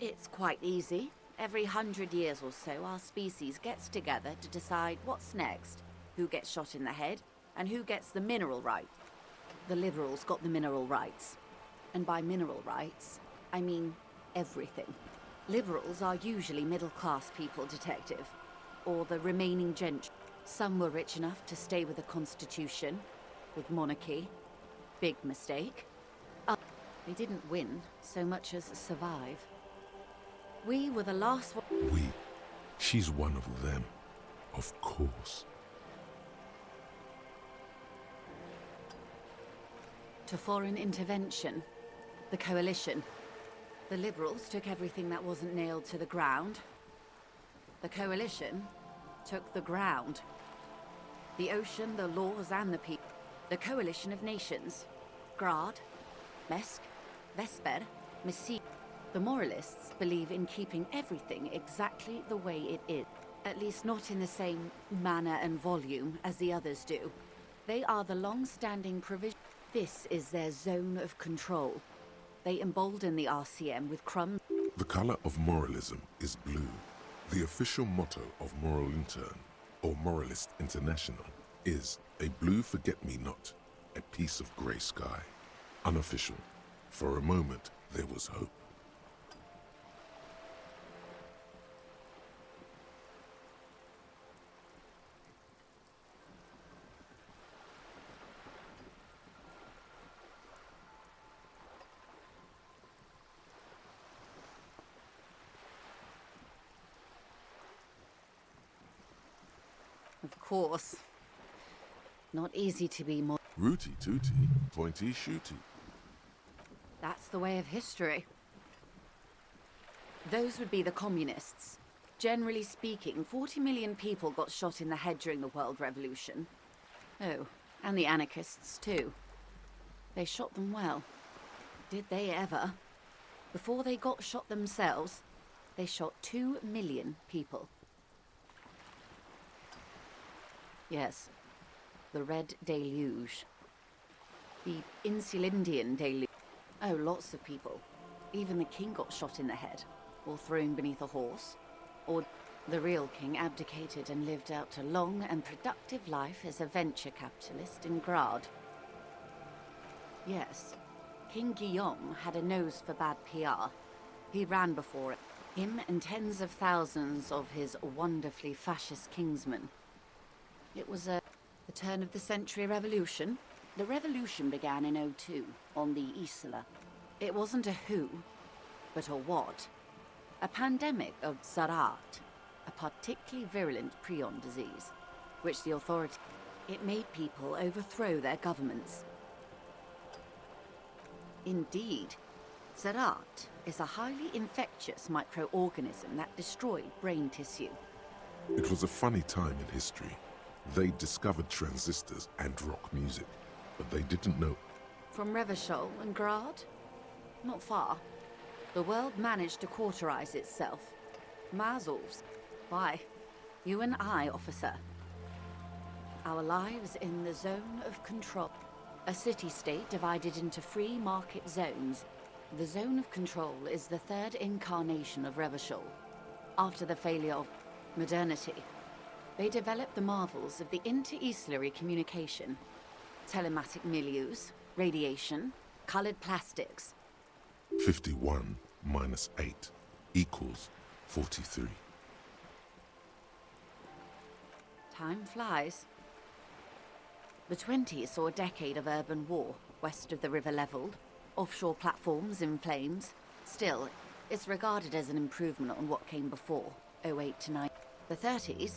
It's quite easy. Every 100 years or so, our species gets together to decide what's next, who gets shot in the head, and who gets the mineral rights. The liberals got the mineral rights. And by mineral rights, I mean everything. Liberals are usually middle-class people, Detective, or the remaining gentry. Some were rich enough to stay with the Constitution, with monarchy. Big mistake. They didn't win so much as survive. We were the last one. We? She's one of them. Of course. to foreign intervention. The coalition. The liberals took everything that wasn't nailed to the ground. The coalition took the ground. The ocean, the laws, and the people. The coalition of nations. Grad, Mesk, Vesper, Messi. The moralists believe in keeping everything exactly the way it is. At least not in the same manner and volume as the others do. They are the long-standing provision. This is their zone of control. They embolden the RCM with crumbs. The color of moralism is blue. The official motto of Moral Intern, or Moralist International, is a blue forget-me-not, a piece of grey sky. Unofficial. For a moment, there was hope. Of course. Not easy to be more. Rooty tooty, pointy shooty. That's the way of history. Those would be the communists. Generally speaking, 40 million people got shot in the head during the World Revolution. Oh, and the anarchists too. They shot them well. Did they ever? Before they got shot themselves, they shot 2 million people. Yes, the Red Deluge. The Insulindian Deluge. Oh, lots of people. Even the king got shot in the head, or thrown beneath a horse. Or the real king abdicated and lived out a long and productive life as a venture capitalist in Grad. Yes, King Guillaume had a nose for bad PR. He ran before it. Him and tens of thousands of his wonderfully fascist kingsmen. It was the turn of the century revolution. The revolution began in '02 on the Isla. It wasn't a who, but a what. A pandemic of Zarat, a particularly virulent prion disease, which the authority... It made people overthrow their governments. Indeed, Zarat is a highly infectious microorganism that destroyed brain tissue. It was a funny time in history. They discovered transistors and rock music, but they didn't know... From Revachol and Grad? Not far. The world managed to cauterize itself. Mazels. Why, you and I, officer. Our lives in the zone of control. A city-state divided into free market zones. The zone of control is the third incarnation of Revachol. After the failure of modernity, they developed the marvels of the inter-eslary communication. Telematic milieus, radiation, colored plastics. 51 minus 8 equals 43. Time flies. The 20s saw a decade of urban war, west of the river leveled, offshore platforms in flames. Still, it's regarded as an improvement on what came before, '08 to 9. The 30s?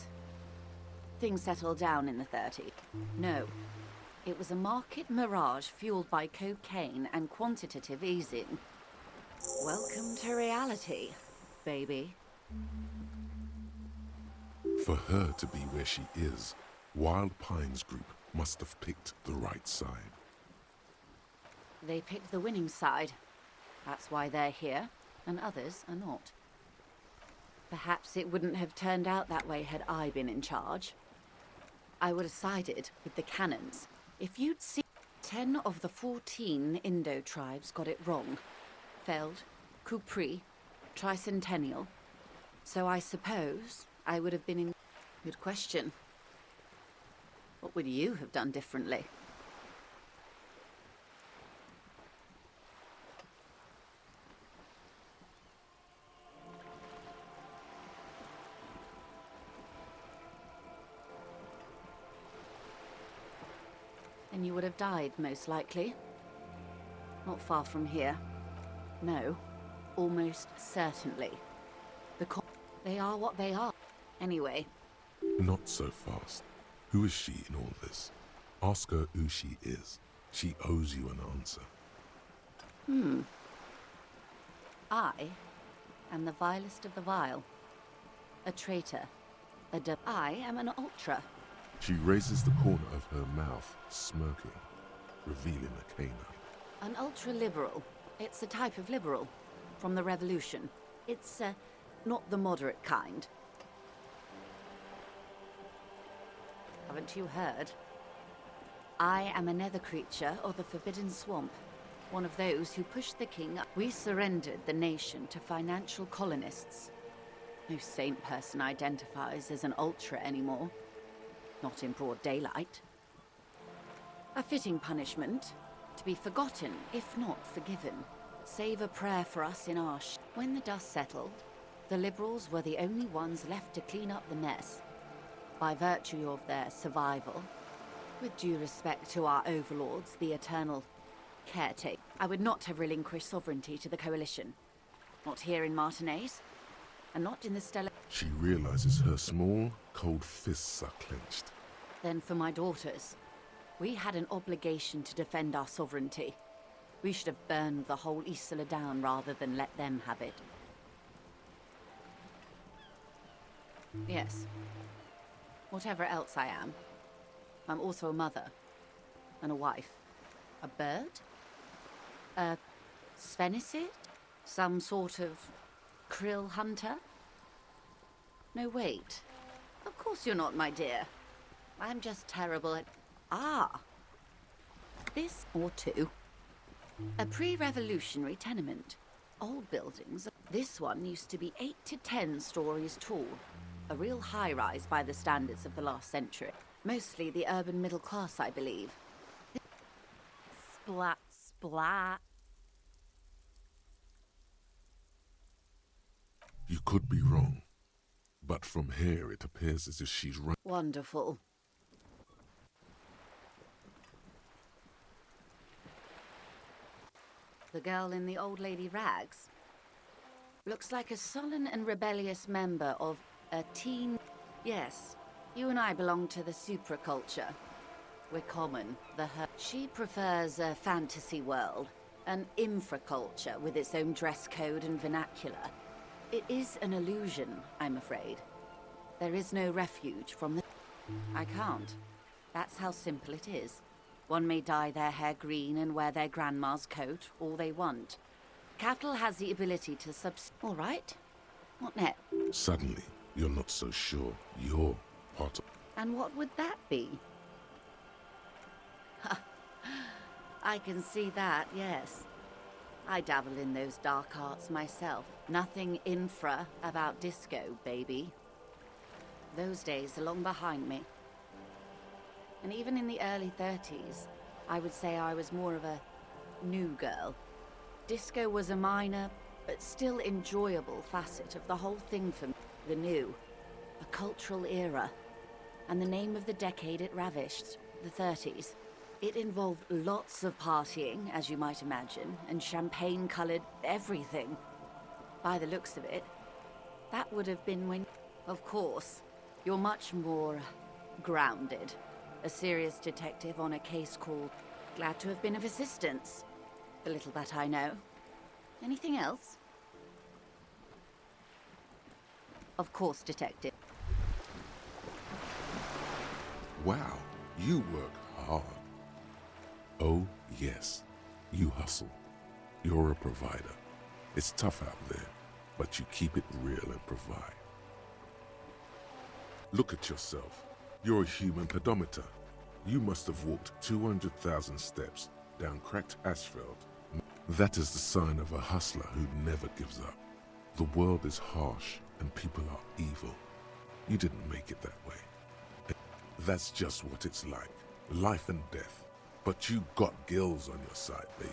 Things settled down in the 30s. No. It was a market mirage fueled by cocaine and quantitative easing. Welcome to reality, baby. For her to be where she is, Wild Pines Group must have picked the right side. They picked the winning side. That's why they're here, and others are not. Perhaps it wouldn't have turned out that way had I been in charge. I would have sided with the cannons. If you'd seen 10 of the 14 Indo tribes got it wrong. Feld, Kupri, Tricentennial. So I suppose I would have been in... Good question. What would you have done differently? And you would have died, most likely. Not far from here. No, almost certainly. They are what they are. Anyway. Not so fast. Who is she in all this? Ask her who she is. She owes you an answer. I am the vilest of the vile. A traitor. I am an ultra. She raises the corner of her mouth, smirking, revealing a canine. An ultra-liberal. It's a type of liberal. From the revolution. It's, not the moderate kind. Haven't you heard? I am a nether creature of the Forbidden Swamp. One of those who pushed the king up. We surrendered the nation to financial colonists. No saint person identifies as an ultra anymore. Not in broad daylight. A fitting punishment. To be forgotten, if not forgiven. Save a prayer for us in our When the dust settled, the liberals were the only ones left to clean up the mess. By virtue of their survival. With due respect to our overlords, the eternal caretaker, I would not have relinquished sovereignty to the Coalition. Not here in Martinez, and not in the Stellar. She realizes her small, cold fists are clenched. Then for my daughters, we had an obligation to defend our sovereignty. We should have burned the whole Isla down rather than let them have it. Yes. Whatever else I am, I'm also a mother. And a wife. A bird? A Svenicid? Some sort of krill hunter? No, wait. Of course you're not, my dear. I'm just terrible at... Ah! This or two. A pre-revolutionary tenement. Old buildings. This one used to be 8 to 10 stories tall. A real high-rise by the standards of the last century. Mostly the urban middle class, I believe. Splat, splat. You could be wrong, but from here it appears as if she's right. Wonderful. The girl in the old lady rags. Looks like a sullen and rebellious member of a teen... Yes, you and I belong to the supraculture. We're common, the her. She prefers a fantasy world, an infraculture with its own dress code and vernacular. It is an illusion, I'm afraid. There is no refuge from the... I can't. That's how simple it is. One may dye their hair green and wear their grandma's coat, all they want. Cattle has the ability to All right. What next? Suddenly, you're not so sure you're part of... And what would that be? I can see that, yes. I dabble in those dark arts myself. Nothing infra about disco, baby. Those days are long behind me. And even in the early 30s, I would say I was more of a new girl. Disco was a minor, but still enjoyable facet of the whole thing for me. The new, a cultural era, and the name of the decade it ravished, the 30s. It involved lots of partying, as you might imagine, and champagne-colored everything. By the looks of it, that would have been when... Of course, you're much more grounded. A serious detective on a case called... Glad to have been of assistance. The little that I know. Anything else? Of course, detective. Wow, you work hard. Oh, yes, you hustle. You're a provider. It's tough out there, but you keep it real and provide. Look at yourself. You're a human pedometer. You must have walked 200,000 steps down cracked asphalt. That is the sign of a hustler who never gives up. The world is harsh and people are evil. You didn't make it that way. That's just what it's like. Life and death. But you got gills on your side, baby.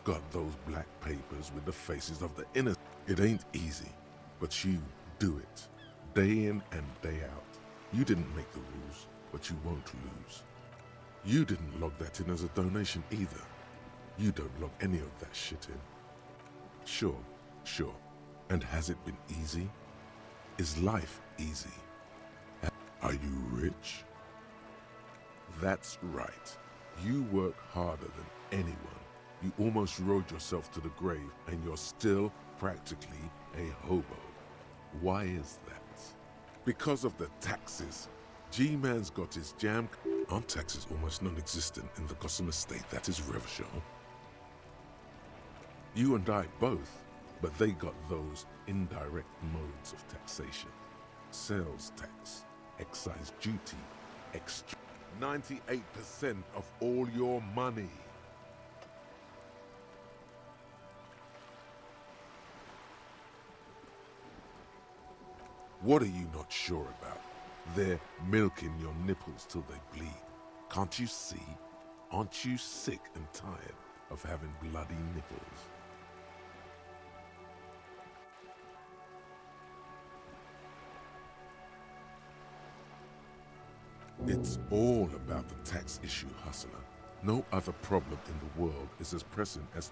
Got those black papers with the faces of the innocent. It ain't easy, but you do it. Day in and day out. You didn't make the rules, but you won't lose. You didn't log that in as a donation either. You don't log any of that shit in. Sure. And has it been easy? Is life easy? Are you rich? That's right. You work harder than anyone. You almost rode yourself to the grave, and you're still practically a hobo. Why is that? Because of the taxes. G-Man's got his jam. Aren't taxes almost non-existent in the Gotham estate that is Revachol? You and I both, but they got those indirect modes of taxation. Sales tax, excise duty, 98% of all your money. What are you not sure about? They're milking your nipples till they bleed. Can't you see? Aren't you sick and tired of having bloody nipples? It's all about the tax issue, hustler. No other problem in the world is as pressing as...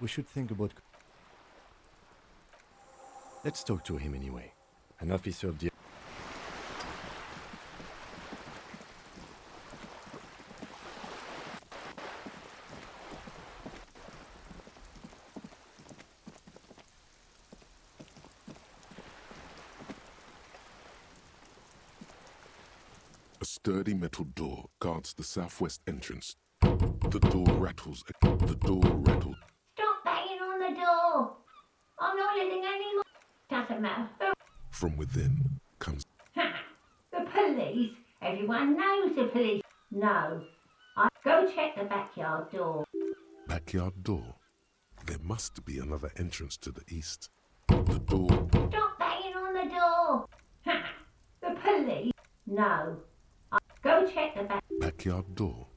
We should think about... Let's talk to him anyway. An officer of the... A sturdy metal door guards the southwest entrance. The door rattles. The door rattles. Stop banging on the door! I'm not living anymore. Doesn't matter. From within comes... Ha! The police? Everyone knows the police. No. Go check the backyard door. Backyard door? There must be another entrance to the east. The door... Stop banging on the door! Ha! The police? No. Go check the backyard door.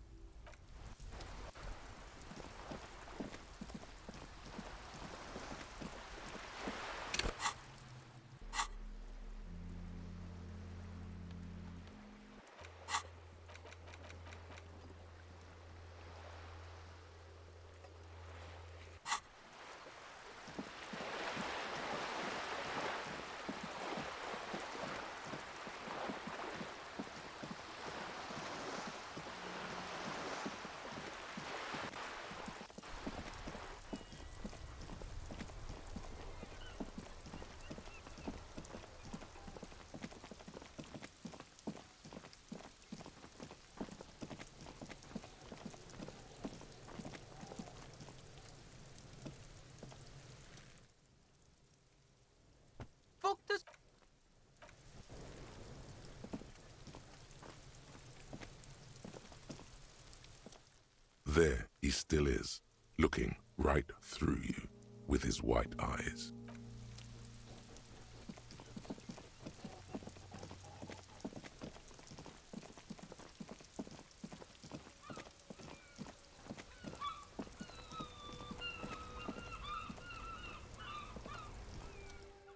There he still is, looking right through you with his white eyes.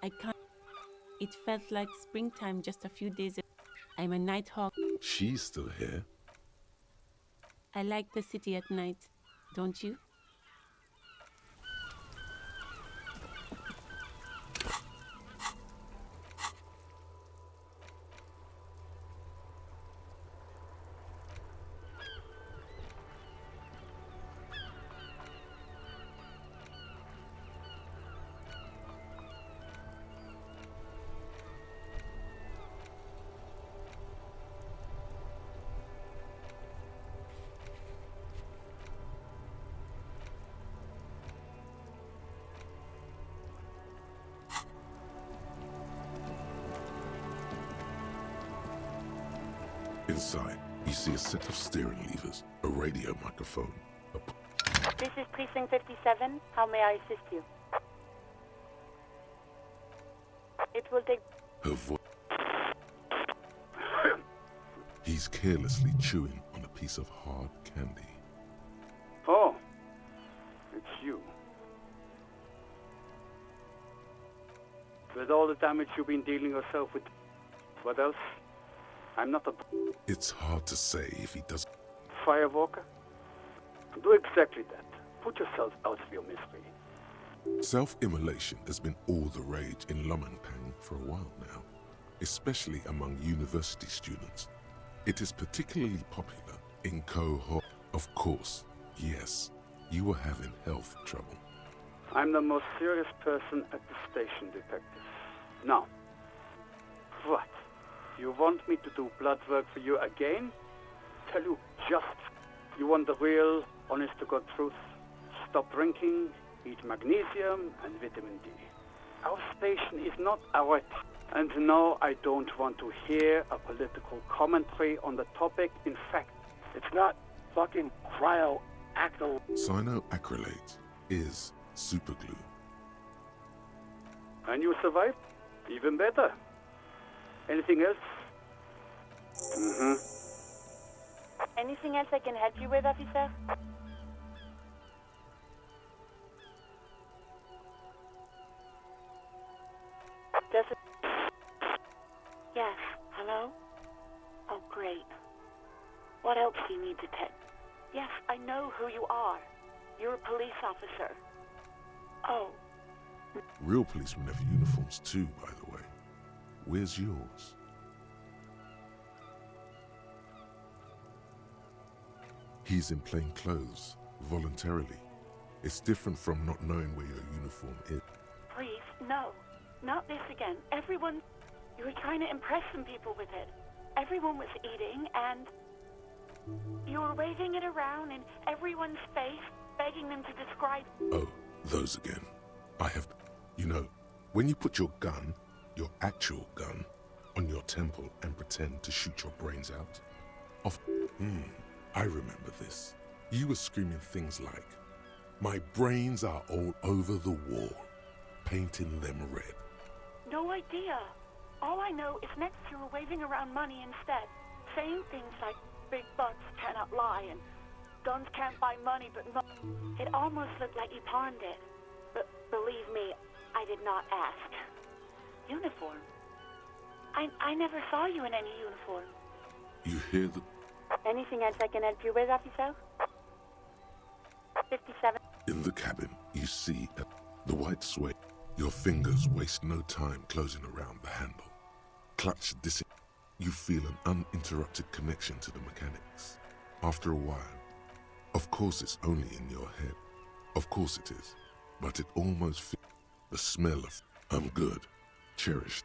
I can't. It felt like springtime just a few days ago. I'm a night hawk. She's still here. I like the city at night, don't you? Inside, you see a set of steering levers, a radio microphone, This is Precinct 57. How may I assist you? It will take... her voice. He's carelessly chewing on a piece of hard candy. Oh, it's you. With all the damage you've been dealing yourself with, what else? I'm not a... It's hard to say if he does. Firewalker? Do exactly that. Put yourself out of your misery. Self-immolation has been all the rage in Lomanpang for a while now, especially among university students. It is particularly popular in cohort. Of course, yes, you were having health trouble. I'm the most serious person at the station, detective. Now, what? You want me to do blood work for you again? Tell you just. You want the real, honest-to-God truth? Stop drinking, eat magnesium and vitamin D. Our station is not our time. And no, I don't want to hear a political commentary on the topic. In fact, it's not fucking cryoacryl. Cyanoacrylate is superglue. And you survived? Even better. Anything else? Mm-hmm. Anything else I can help you with, officer? Does it... Yes. Hello? Oh, great. What else do you need to tell? Yes, I know who you are. You're a police officer. Oh. Real policemen have uniforms too, by the way. Where's yours? He's in plain clothes, voluntarily. It's different from not knowing where your uniform is. Please, no. Not this again. Everyone... You were trying to impress some people with it. Everyone was eating, and... You were waving it around in everyone's face, begging them to describe... Oh, those again. I have... You know, when you put your gun, your actual gun, on your temple and pretend to shoot your brains out? I remember this. You were screaming things like, "My brains are all over the wall," painting them red. No idea. All I know is next you were waving around money instead, saying things like, "Big bucks cannot lie," and "Guns can't buy money but It almost looked like you pawned it. But believe me, I did not ask. Uniform? I never saw you in any uniform. You hear the... Anything else I can help you with, officer? 57. In the cabin, you see the white suede. Your fingers waste no time closing around the handle. Clutch this. You feel an uninterrupted connection to the mechanics. After a while, of course it's only in your head. Of course it is. But it almost feels the smell of I'm good, cherished.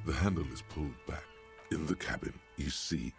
The handle is pulled back. In the cabin, you see